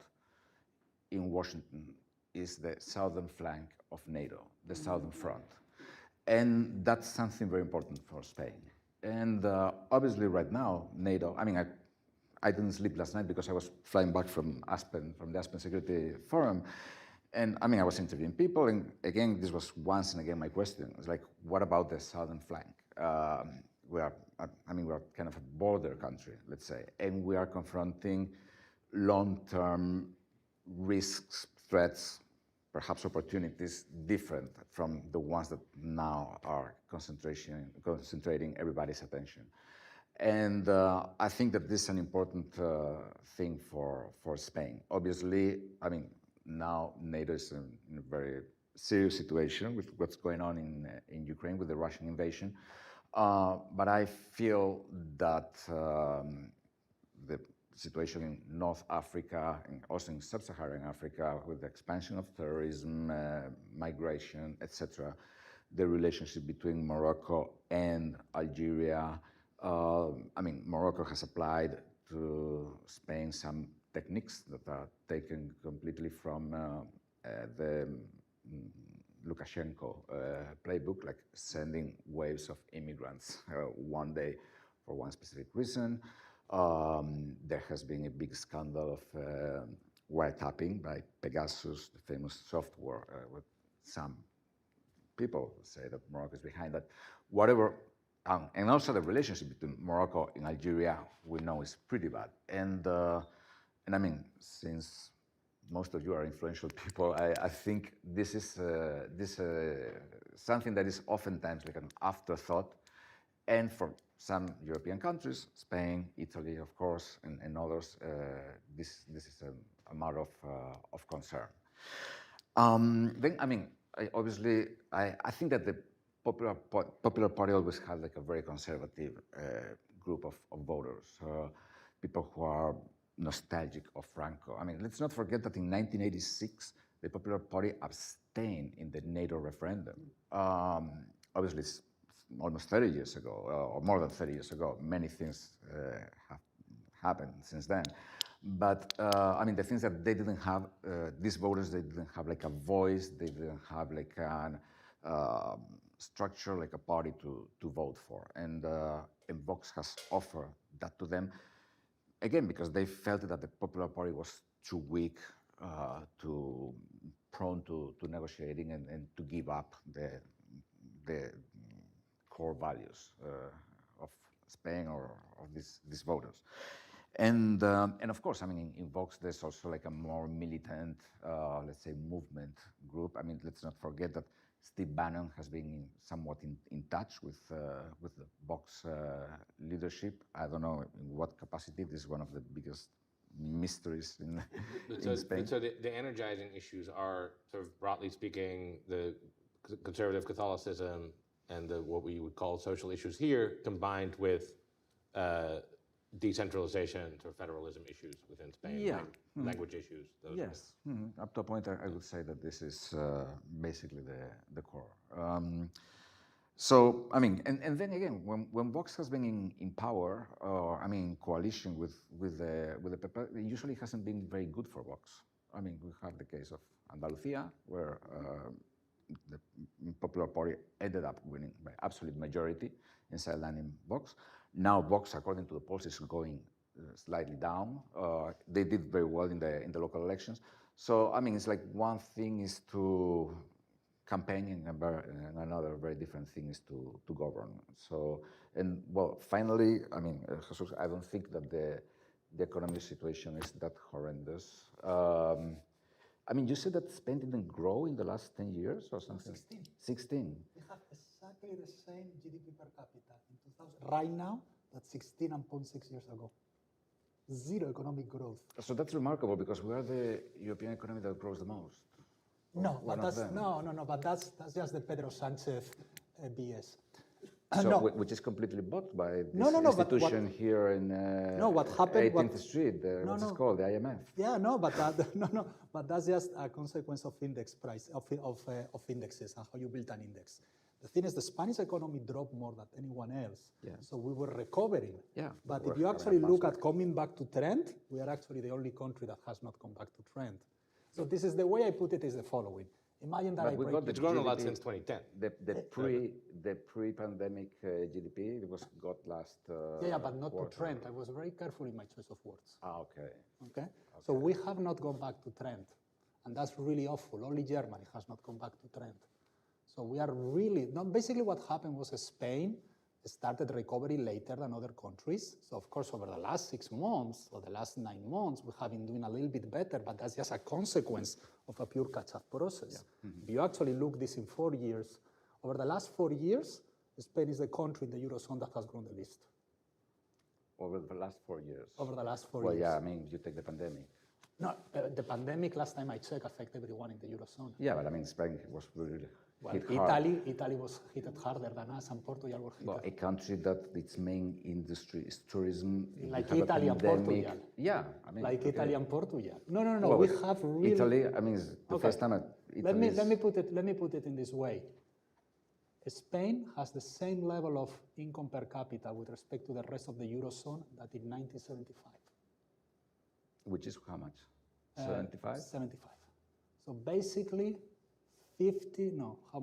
in Washington, is the southern flank of NATO, the southern front, and that's something very important for Spain. And obviously right now, NATO, I mean, I didn't sleep last night because I was flying back from the Aspen Security Forum. And I mean, I was interviewing people, and again, this was once and again my question. It's like, what about the southern flank? We're kind of a border country, let's say, and we are confronting long-term risks, threats, perhaps opportunities different from the ones that now are concentrating everybody's attention. And I think that this is an important thing for Spain. Obviously, I mean, now NATO is in a very serious situation with what's going on in Ukraine with the Russian invasion. But I feel that the situation in North Africa and also in sub-Saharan Africa with the expansion of terrorism, migration, etc., the relationship between Morocco and Algeria. I mean, Morocco has applied to Spain some techniques that are taken completely from the Lukashenko playbook, like sending waves of immigrants one day for one specific reason. There has been a big scandal of wiretapping by Pegasus, the famous software, with some people say that Morocco is behind that. Whatever, and also the relationship between Morocco and Algeria, we know is pretty bad. And I mean, since most of you are influential people, I think this is something that is oftentimes like an afterthought. And for some European countries, Spain, Italy, of course, and others, this is a matter of concern. Then, I mean, obviously, I think that the Popular Party always had like a very conservative group of voters, people who are nostalgic of Franco. I mean, let's not forget that in 1986, the Popular Party abstained in the NATO referendum. Obviously, it's almost 30 years ago, or more than 30 years ago. Many things have happened since then. But, I mean, the things that they didn't have, these voters, they didn't have like a voice, they didn't have like an structure, like a party to vote for. And Vox has offered that to them, again, because they felt that the Popular Party was too weak, too prone to negotiating and to give up the core values of Spain or of these voters. And of course, I mean, in Vox, there's also like a more militant, let's say, movement group. I mean, let's not forget that Steve Bannon has been somewhat in touch with the Vox leadership. I don't know in what capacity. This is one of the biggest mysteries in Spain. So the energizing issues are, sort of broadly speaking, the conservative Catholicism and what we would call social issues here, combined with decentralization or federalism issues within Spain, Yeah. language issues. Yes, up to a point, I would say that this is basically the core. So, I mean, and then again, when Vox has been in power, or I mean, coalition with the PP, it usually hasn't been very good for Vox. I mean, we have the case of Andalusia, where the Popular Party ended up winning by absolute majority inside landing Vox. Now Vox, according to the polls, is going slightly down. They did very well in the local elections. So I mean, it's like one thing is to campaign, and another very different thing is to govern. So, and well, finally, I mean, Jesus, I don't think that the economic situation is that horrendous. I mean, you said that Spain didn't grow in the last 10 years or something? 16. 16. We have exactly the same GDP per capita in 2000, right now, that's 16.6 years ago. Zero economic growth. So that's remarkable because we are the European economy that grows the most. No, but that's just the Pedro Sánchez BS. So, no. Which is completely bought by this No, institution here in what happened, 18th Street, what's it called, the IMF? Yeah, no, but but that's just a consequence of index price, of indexes and how you build an index. The thing is, the Spanish economy dropped more than anyone else, so we were recovering. Yeah, but if you actually look at coming back to trend, we are actually the only country that has not come back to trend. So this is the way I put it is the following. Imagine that It's grown a lot since 2010. The pre-pandemic GDP was got last but not quarter. to trend. I was very careful in my choice of words. Okay. So we have not gone back to trend, and that's really awful. Only Germany has not come back to trend. So we are really, basically what happened was Spain started recovery later than other countries. So of course, over the last 6 months or the last 9 months, we have been doing a little bit better, but that's just a consequence of a pure catch-up process. If you actually look this in 4 years, over the last 4 years, Spain is the country in the Eurozone that has grown the least. Over the last 4 years. Over the last 4 Well, years. yeah, I mean, you take the pandemic. No, the pandemic, last time I checked, affected everyone in the Eurozone. Yeah, but I mean, Spain was really Well, hit hard. Italy was hit harder than us, and Portugal were hit. Well, a country that its main industry is tourism. you Like have a Italy and pandemic- Portugal. Yeah, I mean. Like okay. Italy and Portugal. No, Well, we have really. Italy, I mean, it's the Okay. first time Italy Let me put it in this way. Spain has the same level of income per capita with respect to the rest of the Eurozone that in 1975. Which is how much? 75? 75. So basically, 48 years of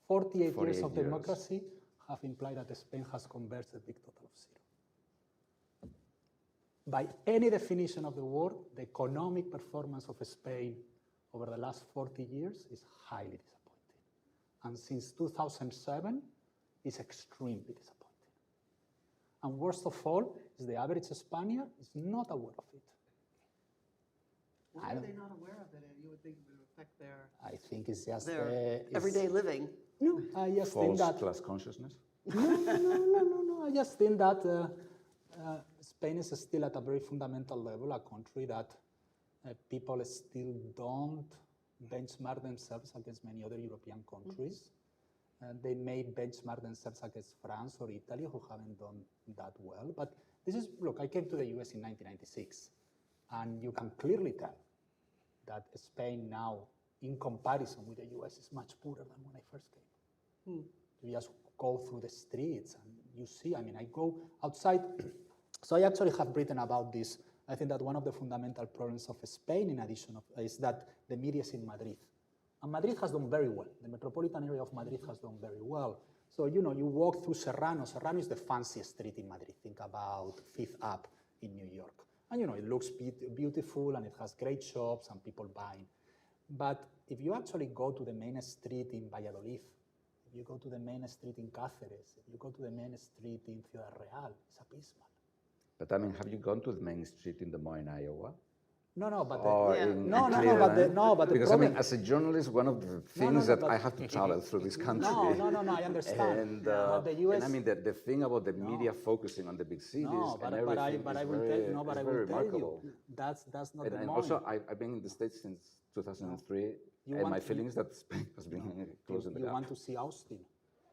48 years. democracy have implied that Spain has converged a big total of 0. By any definition of the word, the economic performance of Spain over the last 40 years is highly disappointing. And since 2007, is extremely disappointing. And worst of all, is the average Spaniard is not aware of it. Why are they not aware of it? You would think it would affect I think it's just their everyday living. No, I just think False that class consciousness? no. I just think that Spain is still at a very fundamental level, a country that people still don't benchmark themselves against many other European countries. They may benchmark themselves against France or Italy, who haven't done that well. But this is, look, I came to the US in 1996, and you can clearly tell that Spain now, in comparison with the US, is much poorer than when I first came. You just go through the streets and you see, I mean, I go outside. So I actually have written about this. I think that one of the fundamental problems of Spain, in addition, is that the media is in Madrid. And Madrid has done very well. The metropolitan area of Madrid has done very well. So, you know, you walk through Serrano. Serrano is the fanciest street in Madrid. Think about Fifth Ave in New York. And, you know, it looks beautiful and it has great shops and people buying. But if you actually go to the main street in Valladolid, if you go to the main street in Cáceres, if you go to the main street in Ciudad Real, it's abysmal. But I mean, have you gone to the main street in Des Moines, Iowa? No, but Or Yeah. in No, Cleveland? but the Because problem- I mean, as a journalist, one of the things that but- I have to travel through this country. No, I understand. And, But the US, and I mean, the thing about the media focusing on the big cities but and I everything will is tell, very, no, but is I very will tell remarkable. you, that's not the And point. also, I've been in the States since 2003, You and want- my feeling is that Spain has been closing the You gap. want to see Austin,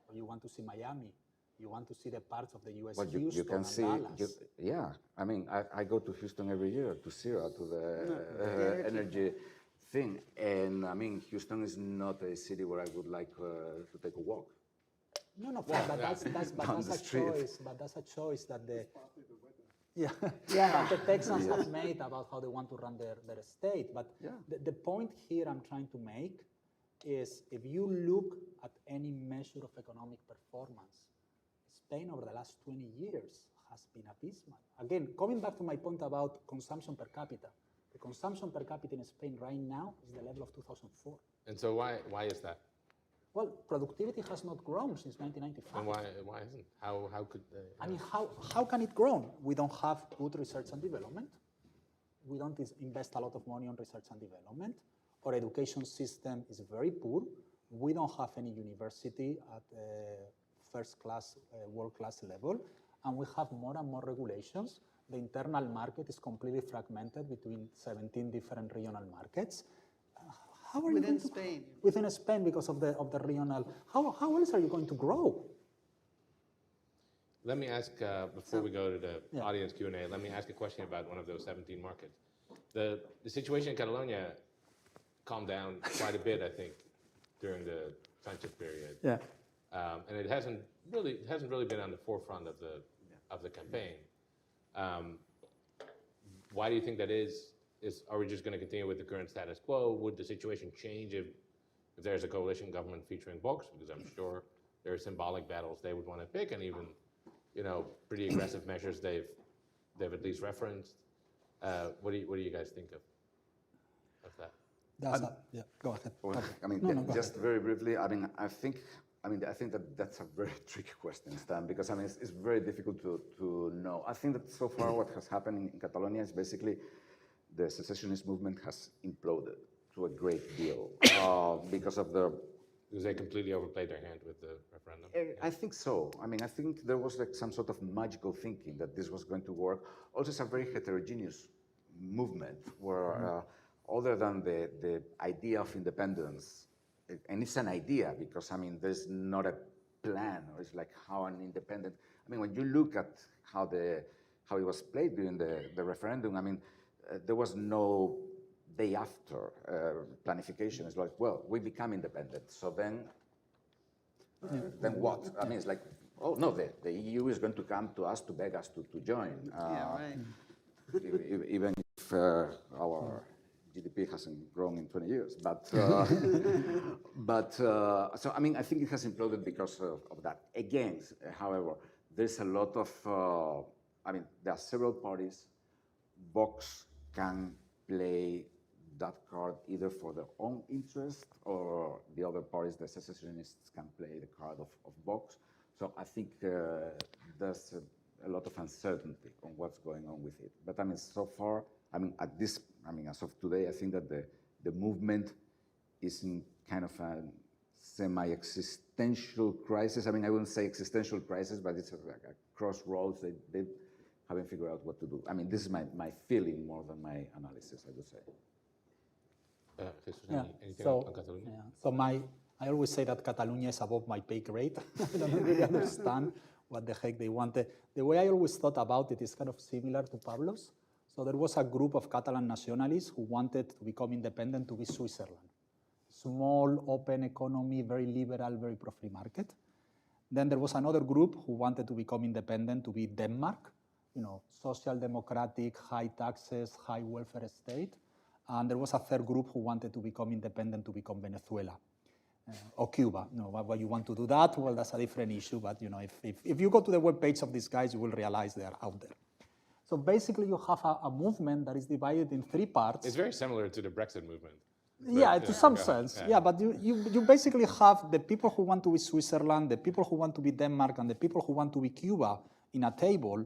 or you want to see Miami, you want to see the parts of the US, Well, you Houston can and see, Dallas. yeah. I mean, I go to Houston every year, to CIRA, to the energy thing. And I mean, Houston is not a city where I would like to take a walk. No, but that's Down the a street. choice. But that's a choice that the the Texans have made about how they want to run their state. But the point here I'm trying to make is, if you look at any measure of economic performance, Spain over the last 20 years has been abysmal. Again, coming back to my point about consumption per capita, the consumption per capita in Spain right now is the level of 2004. And so why is that? Well, productivity has not grown since 1995. And why isn't? How could they? I mean, how can it grow? We don't have good research and development. We don't invest a lot of money on research and development. Our education system is very poor. We don't have any university at first class, world class level. And we have more and more regulations. The internal market is completely fragmented between 17 different regional markets. How are you Within going to, Spain. Within Spain, because of the regional, how else are you going to grow? Let me ask, before we go to the audience Q&A, let me ask a question about one of those 17 markets. The situation in Catalonia calmed down quite a bit, I think, during the Sánchez period. Yeah. And it hasn't really been on the forefront of the campaign. Why do you think that is? Are we just going to continue with the current status quo? Would the situation change if there's a coalition government featuring Vox? Because I'm sure there are symbolic battles they would want to pick, and even, you know, pretty aggressive measures they've at least referenced. What do you guys think of that? Go ahead. Well, I mean, just very briefly, I mean, I think I mean, I think that that's a very tricky question, Stan, because I mean, it's very difficult to know. I think that so far what has happened in Catalonia is basically the secessionist movement has imploded to a great deal because of the... Because they completely overplayed their hand with the referendum. I think so. I mean, I think there was like some sort of magical thinking that this was going to work. Also, it's a very heterogeneous movement where other than the idea of independence, and it's an idea because, I mean, there's not a plan, or it's like how an independent, I mean, when you look at how it was played during the referendum, I mean, there was no day after planification. It's like, well, we become independent, so then what? I mean, it's like, oh no, the EU is going to come to us to beg us to join. Yeah, right. Even if our GDP hasn't grown in 20 years, but so I mean, I think it has imploded because of that. Again, however, there's a lot of, I mean, there are several parties. Vox can play that card either for their own interest, or the other parties, the secessionists, can play the card of Vox. So I think there's a lot of uncertainty on what's going on with it. But I mean, so far, I mean, as of today, I think that the movement is in kind of a semi-existential crisis. I mean, I wouldn't say existential crisis, but it's like a crossroads. They haven't figured out what to do. I mean, this is my feeling more than my analysis, I would say. Jesus, Yeah. anything on Catalonia? Yeah. So I always say that Catalonia is above my pay grade. I don't really understand what the heck they wanted. The way I always thought about it is kind of similar to Pablo's. So there was a group of Catalan nationalists who wanted to become independent to be Switzerland. Small, open economy, very liberal, very pro-free market. Then there was another group who wanted to become independent to be Denmark, you know, social democratic, high taxes, high welfare state. And there was a third group who wanted to become independent to become Venezuela or Cuba. You know, why you want to do that? Well, that's a different issue. But you know, if you go to the webpage of these guys, you will realize they are out there. So basically, you have a movement that is divided in three parts. It's very similar to the Brexit movement. Yeah, to some sense. Yeah, but you basically have the people who want to be Switzerland, the people who want to be Denmark, and the people who want to be Cuba in a table.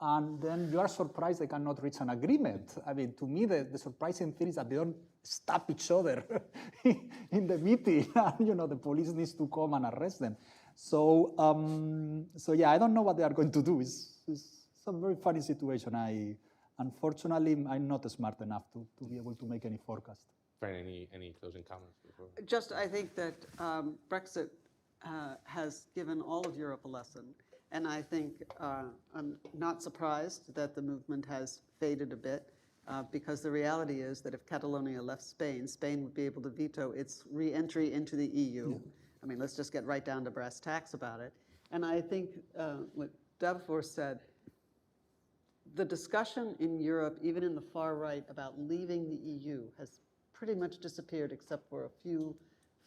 And then you are surprised they cannot reach an agreement. I mean, to me, the surprising thing is that they don't stab each other in the meeting. You know, the police needs to come and arrest them. So yeah, I don't know what they are going to do. It's a very funny situation. Unfortunately, I'm not smart enough to be able to make any forecast. Fran, any closing comments before? Just, I think that Brexit has given all of Europe a lesson. And I think I'm not surprised that the movement has faded a bit, because the reality is that if Catalonia left Spain, Spain would be able to veto its re-entry into the EU. Yeah. I mean, let's just get right down to brass tacks about it. And I think what Dalibor said, the discussion in Europe, even in the far right, about leaving the EU has pretty much disappeared except for a few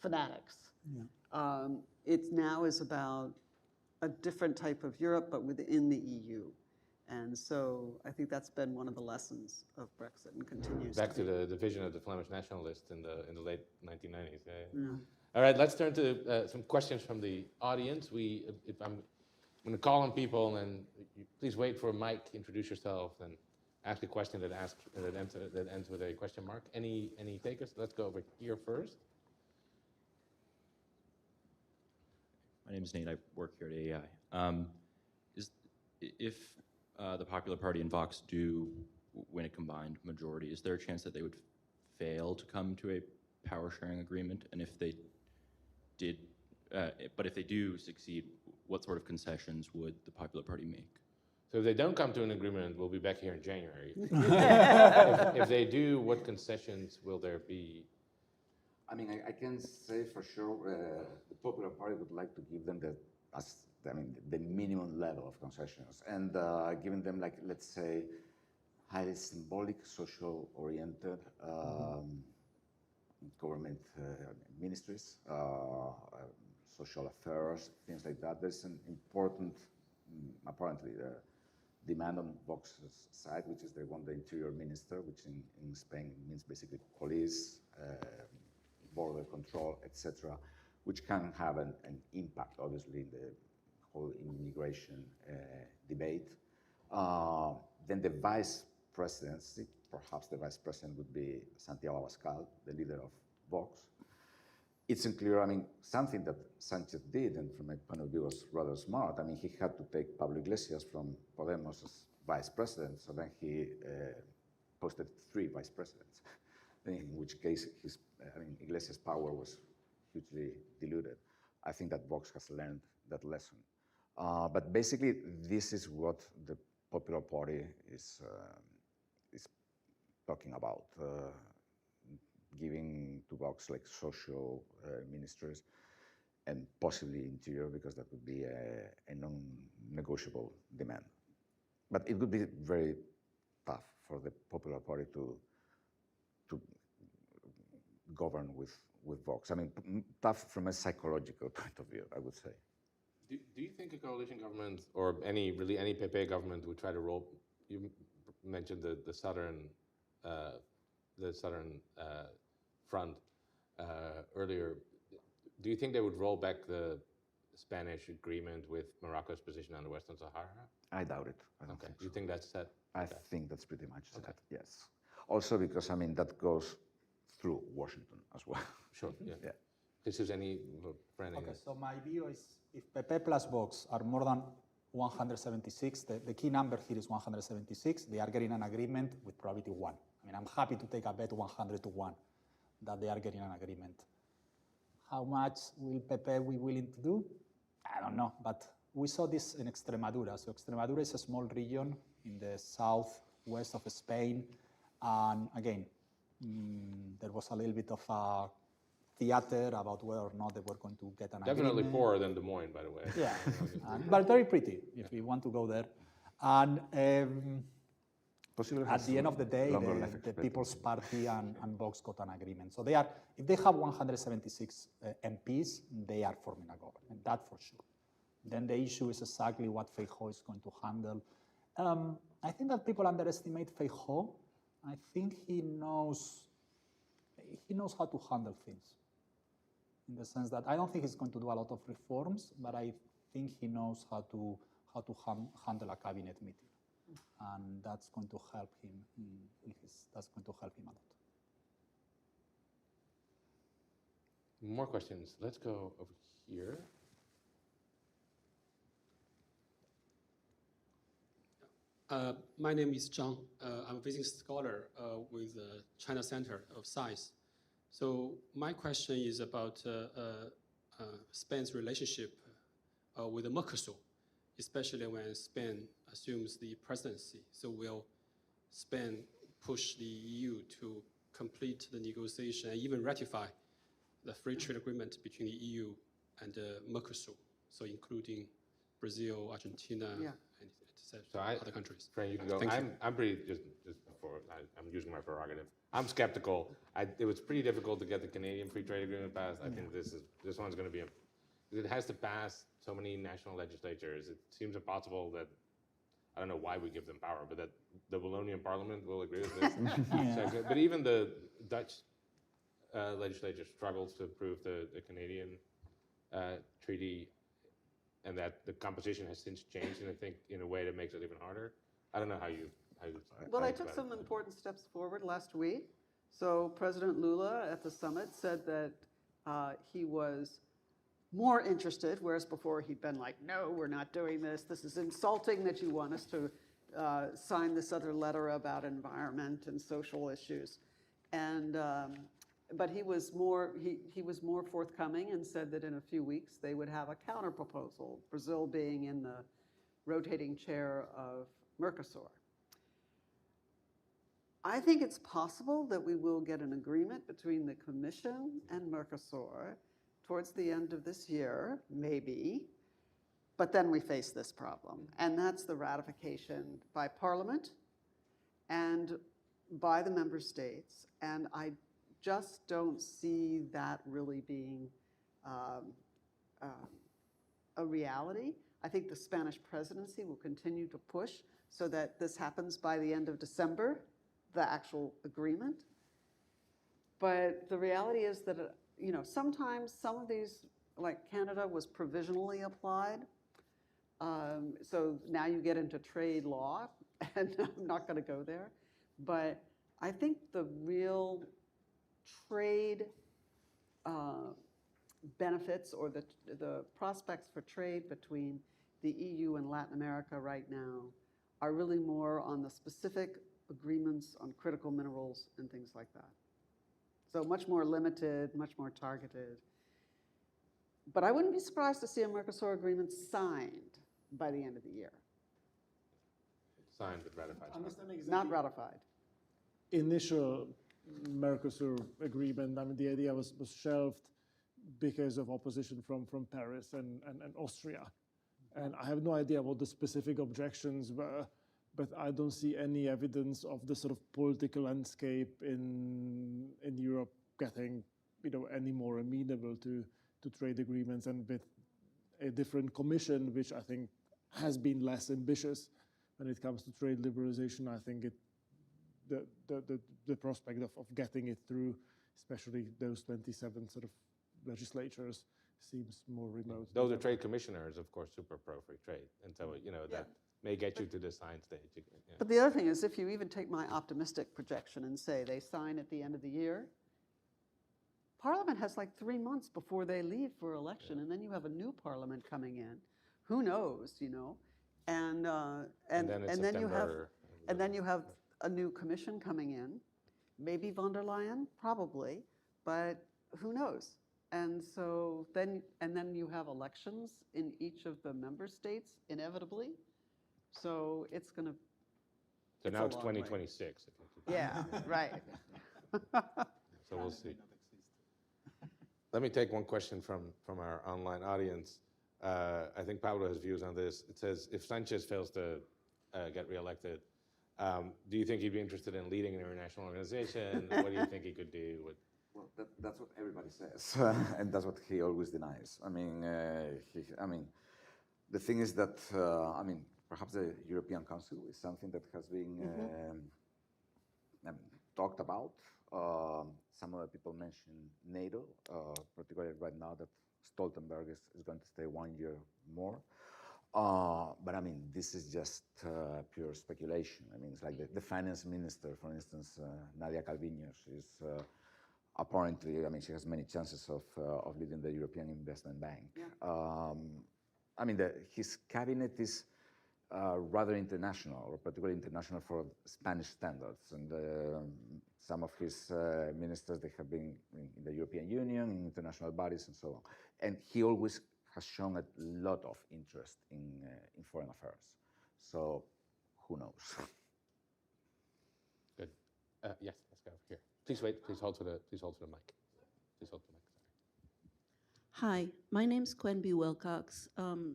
fanatics. Yeah. It now is about a different type of Europe, but within the EU. And so I think that's been one of the lessons of Brexit and continues. Back to the division of the Flemish nationalists in the late 1990s. Yeah. All right, let's turn to some questions from the audience. I'm going to call on people, and please wait for a mic, introduce yourself, and ask a question that ends with a question mark. Any takers? Let's go over here first. My name is Nate. I work here at AI. If the Popular Party and Vox do win a combined majority, is there a chance that they would fail to come to a power-sharing agreement? And if they did, but if they do succeed, what sort of concessions would the Popular Party make? So if they don't come to an agreement, we'll be back here in January. if they do, what concessions will there be? I mean, I can say for sure the Popular Party would like to give them the minimum level of concessions, and giving them, like, let's say, highly symbolic, social-oriented government ministries, social affairs, things like that. There's an important, apparently, demand on Vox's side, which is they want the interior minister, which in Spain means basically police, border control, etc., which can have an impact, obviously, in the whole immigration debate. Then the vice presidency, perhaps the vice president would be Santiago Abascal, the leader of Vox. It's unclear, I mean, something that Sanchez did, and from my point of view was rather smart. I mean, he had to take Pablo Iglesias from Podemos as vice president, so then he posted 3 vice presidents, in which case Iglesias' power was hugely diluted. I think that Vox has learned that lesson. But basically, this is what the Popular Party is talking about. Giving to Vox like social ministers and possibly interior, because that would be a non-negotiable demand. But it would be very tough for the Popular Party to govern with Vox. I mean, tough from a psychological point of view, I would say. Do you think a coalition government, or any PP government, would try to roll? You mentioned the southern front earlier. Do you think they would roll back the Spanish agreement with Morocco's position on the Western Sahara? I doubt it. I don't Okay. think so. You think that's set? I think that's pretty much set, yes. Also because, I mean, that goes through Washington as well. Sure, yeah. Yeah. Jesús, any friend? Okay, so my view is if PP plus Vox are more than 176, the key number here is 176, they are getting an agreement with probability 1. I mean, I'm happy to take a bet 100 to 1 that they are getting an agreement. How much will PP be willing to do? I don't know, but we saw this in Extremadura. So Extremadura is a small region in the southwest of Spain. And again, there was a little bit of a theater about whether or not they were going to get an agreement. Definitely poorer than Des Moines, by the way. Yeah, but very pretty if you want to go there. And at the end of the day, the People's Party and Vox got an agreement. So they are, if they have 176 MPs, they are forming a government, that for sure. Then the issue is exactly what Feijóo is going to handle. I think that people underestimate Feijóo. I think he knows how to handle things, in the sense that I don't think he's going to do a lot of reforms, but I think he knows how to handle a cabinet meeting, and that's going to help him. That's going to help him a lot. More questions. Let's go over here. My name is Zhang. I'm a visiting scholar with the China Center of Science. So my question is about Spain's relationship with the Mercosur, especially when Spain assumes the presidency. So will Spain push the EU to complete the negotiation and even ratify the free trade agreement between the EU and Mercosur, so including Brazil, Argentina, and So other countries? Frank, you can go. I'm pretty, just before, I'm using my prerogative. I'm skeptical. It was pretty difficult to get the Canadian free trade agreement passed. I think this one's going to be, it has to pass so many national legislatures. It seems impossible that, I don't know why we give them power, but that the Wallonian Parliament will agree with this. So, but even the Dutch legislature struggles to approve the Canadian treaty, and that the composition has since changed, and I think in a way that makes it even harder. I don't know how you. Well, they took some important steps forward last week. So President Lula at the summit said that he was more interested, whereas before he'd been like, no, we're not doing this. This is insulting that you want us to sign this other letter about environment and social issues. And but he was more forthcoming and said that in a few weeks they would have a counter proposal, Brazil being in the rotating chair of Mercosur. I think it's possible that we will get an agreement between the Commission and Mercosur towards the end of this year, maybe, but then we face this problem, and that's the ratification by Parliament and by the member states, and I just don't see that really being a reality. I think the Spanish presidency will continue to push so that this happens by the end of December, the actual agreement. But the reality is that, sometimes some of these like Canada was provisionally applied. So now you get into trade law, and I'm not going to go there. But I think the real trade benefits or the prospects for trade between the EU and Latin America right now are really more on the specific agreements on critical minerals and things like that. So much more limited, much more targeted. But I wouldn't be surprised to see a Mercosur agreement signed by the end of the year. Signed but ratified. Understanding exactly Not ratified. initial Mercosur agreement, I mean, the idea was shelved because of opposition from Paris and Austria. And I have no idea what the specific objections were, but I don't see any evidence of the sort of political landscape in Europe getting, any more amenable to trade agreements, and with a different commission, which I think has been less ambitious when it comes to trade liberalization. I think the prospect of getting it through, especially those 27 sort of legislatures, seems more remote. Though the trade commissioner is, of course, super pro-free trade, and so that may get you to the sign stage. Yeah. But the other thing is, if you even take my optimistic projection and say they sign at the end of the year, Parliament has like 3 months before they leave for election, and then you have a new Parliament coming in. Who knows, And then you have a new Commission coming in, maybe von der Leyen, probably, but who knows? And so then you have elections in each of the member states inevitably. So it's going to. So now it's 2026. Yeah, right. So we'll see. Let me take one question from our online audience. I think Pablo has views on this. It says, if Sanchez fails to get reelected, do you think he'd be interested in leading an international organization? What do you think he could do? Well, that's what everybody says, and that's what he always denies. I mean, the thing is that, perhaps the European Council is something that has been talked about. Some other people mention NATO, particularly right now that Stoltenberg is going to stay 1 year more. But this is just pure speculation. It's like the finance minister, for instance, Nadia Calviño, she's apparently, she has many chances of leading the European Investment Bank. Yeah. His cabinet is rather international, or particularly international for Spanish standards. And some of his ministers, they have been in the European Union, in international bodies, and so on. And he always has shown a lot of interest in foreign affairs. So who knows? Good. Yes, let's go here. Please wait. Please hold for the mic. Please hold the mic. Sorry. Hi, my name's Quenby Wilcox.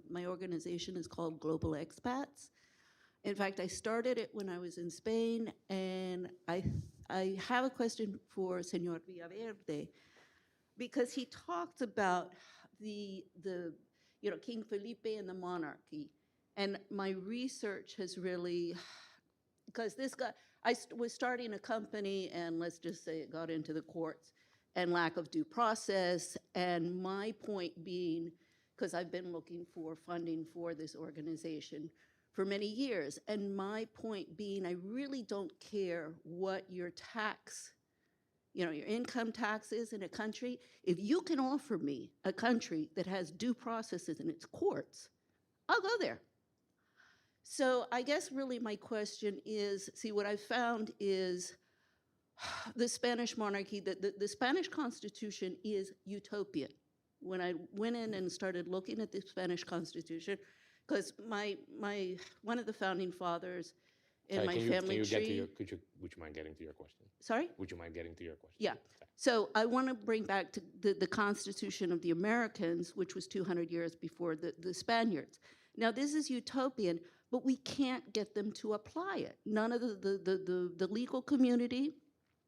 My organization is called Global Expats. In fact, I started it when I was in Spain, and I have a question for Senor Villaverde, because he talked about the King Felipe and the monarchy, and my research has really, because this guy, I was starting a company, and let's just say it got into the courts, and lack of due process, and my point being, because I've been looking for funding for this organization for many years, and my point being, I really don't care what your tax, your income tax is in a country. If you can offer me a country that has due processes in its courts, I'll go there. So I guess really my question is, see, what I've found is the Spanish monarchy, the Spanish Constitution is utopian. When I went in and started looking at the Spanish Constitution, because one of the founding fathers in my family tree. Would you mind getting to your question? Sorry? Would you mind getting to your question? Yeah. So I want to bring back to the Constitution of the Americans, which was 200 years before the Spaniards. Now, this is utopian, but we can't get them to apply it. None of the legal community,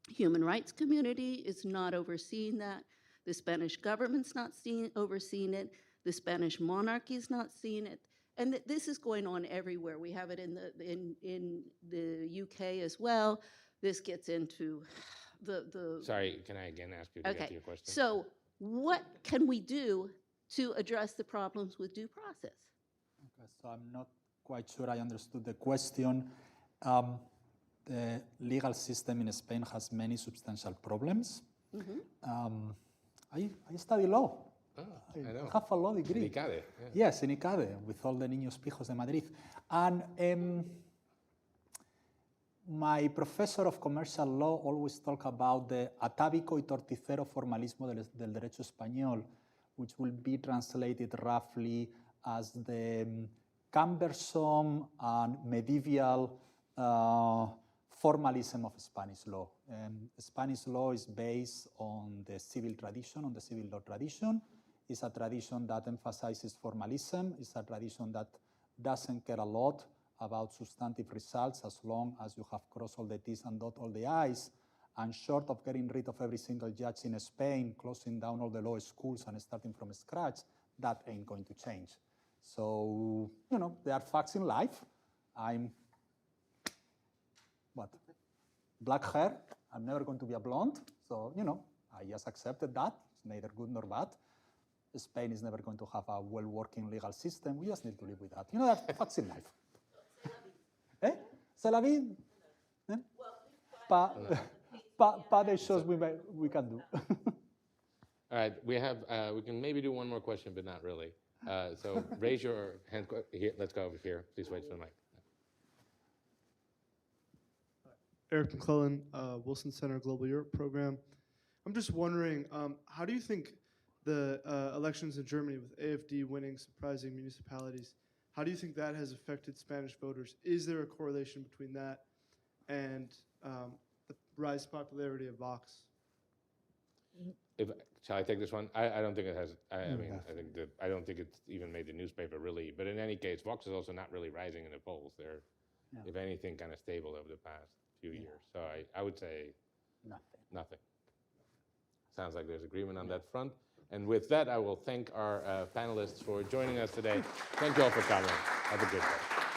human rights community is not overseeing that. The Spanish government's not overseeing it. The Spanish monarchy is not seeing it. And this is going on everywhere. We have it in the UK as well. This gets into the. Sorry, can I again ask you to get to your question? So what can we do to address the problems with due process. Okay, so I'm not quite sure I understood the question. The legal system in Spain has many substantial problems. I study law. I know. I have a law degree. ICADE, Yes, in ICADE, with all the niños pijos de Madrid. And my professor of commercial law always talk about the atávico y torticero formalismo del derecho español, which will be translated roughly as the cumbersome and medieval formalism of Spanish law. Spanish law is based on the civil tradition, on the civil law tradition. It's a tradition that emphasizes formalism. It's a tradition that doesn't care a lot about substantive results as long as you have crossed all the T's and dot all the I's. And short of getting rid of every single judge in Spain, closing down all the law schools and starting from scratch, that ain't going to change. So, you know, there are facts in life. I'm, black hair. I'm never going to be a blonde. So, you know, I just accepted that. It's neither good nor bad. Spain is never going to have a well-working legal system. We just need to live with that. You know, that's facts in life. Eh? C'est la vie. Eh? Pas des choses we can do. All right, we can maybe do one more question, but not really. So raise your hand. Here, let's go over here. Please wait for the mic. Eric McClellan, Wilson Center Global Europe Program. I'm just wondering, how do you think the elections in Germany with AfD winning surprising municipalities, how do you think that has affected Spanish voters? Is there a correlation between that and the rise popularity of Vox? Shall I take this one? I don't think it has. I don't think it's even made the newspaper really. But in any case, Vox is also not really rising in the polls. They're, if anything, kind of stable over the past few years. So I would say nothing. Sounds like there's agreement on that front. And with that, I will thank our panelists for joining us today. Thank you all for coming. Have a good day.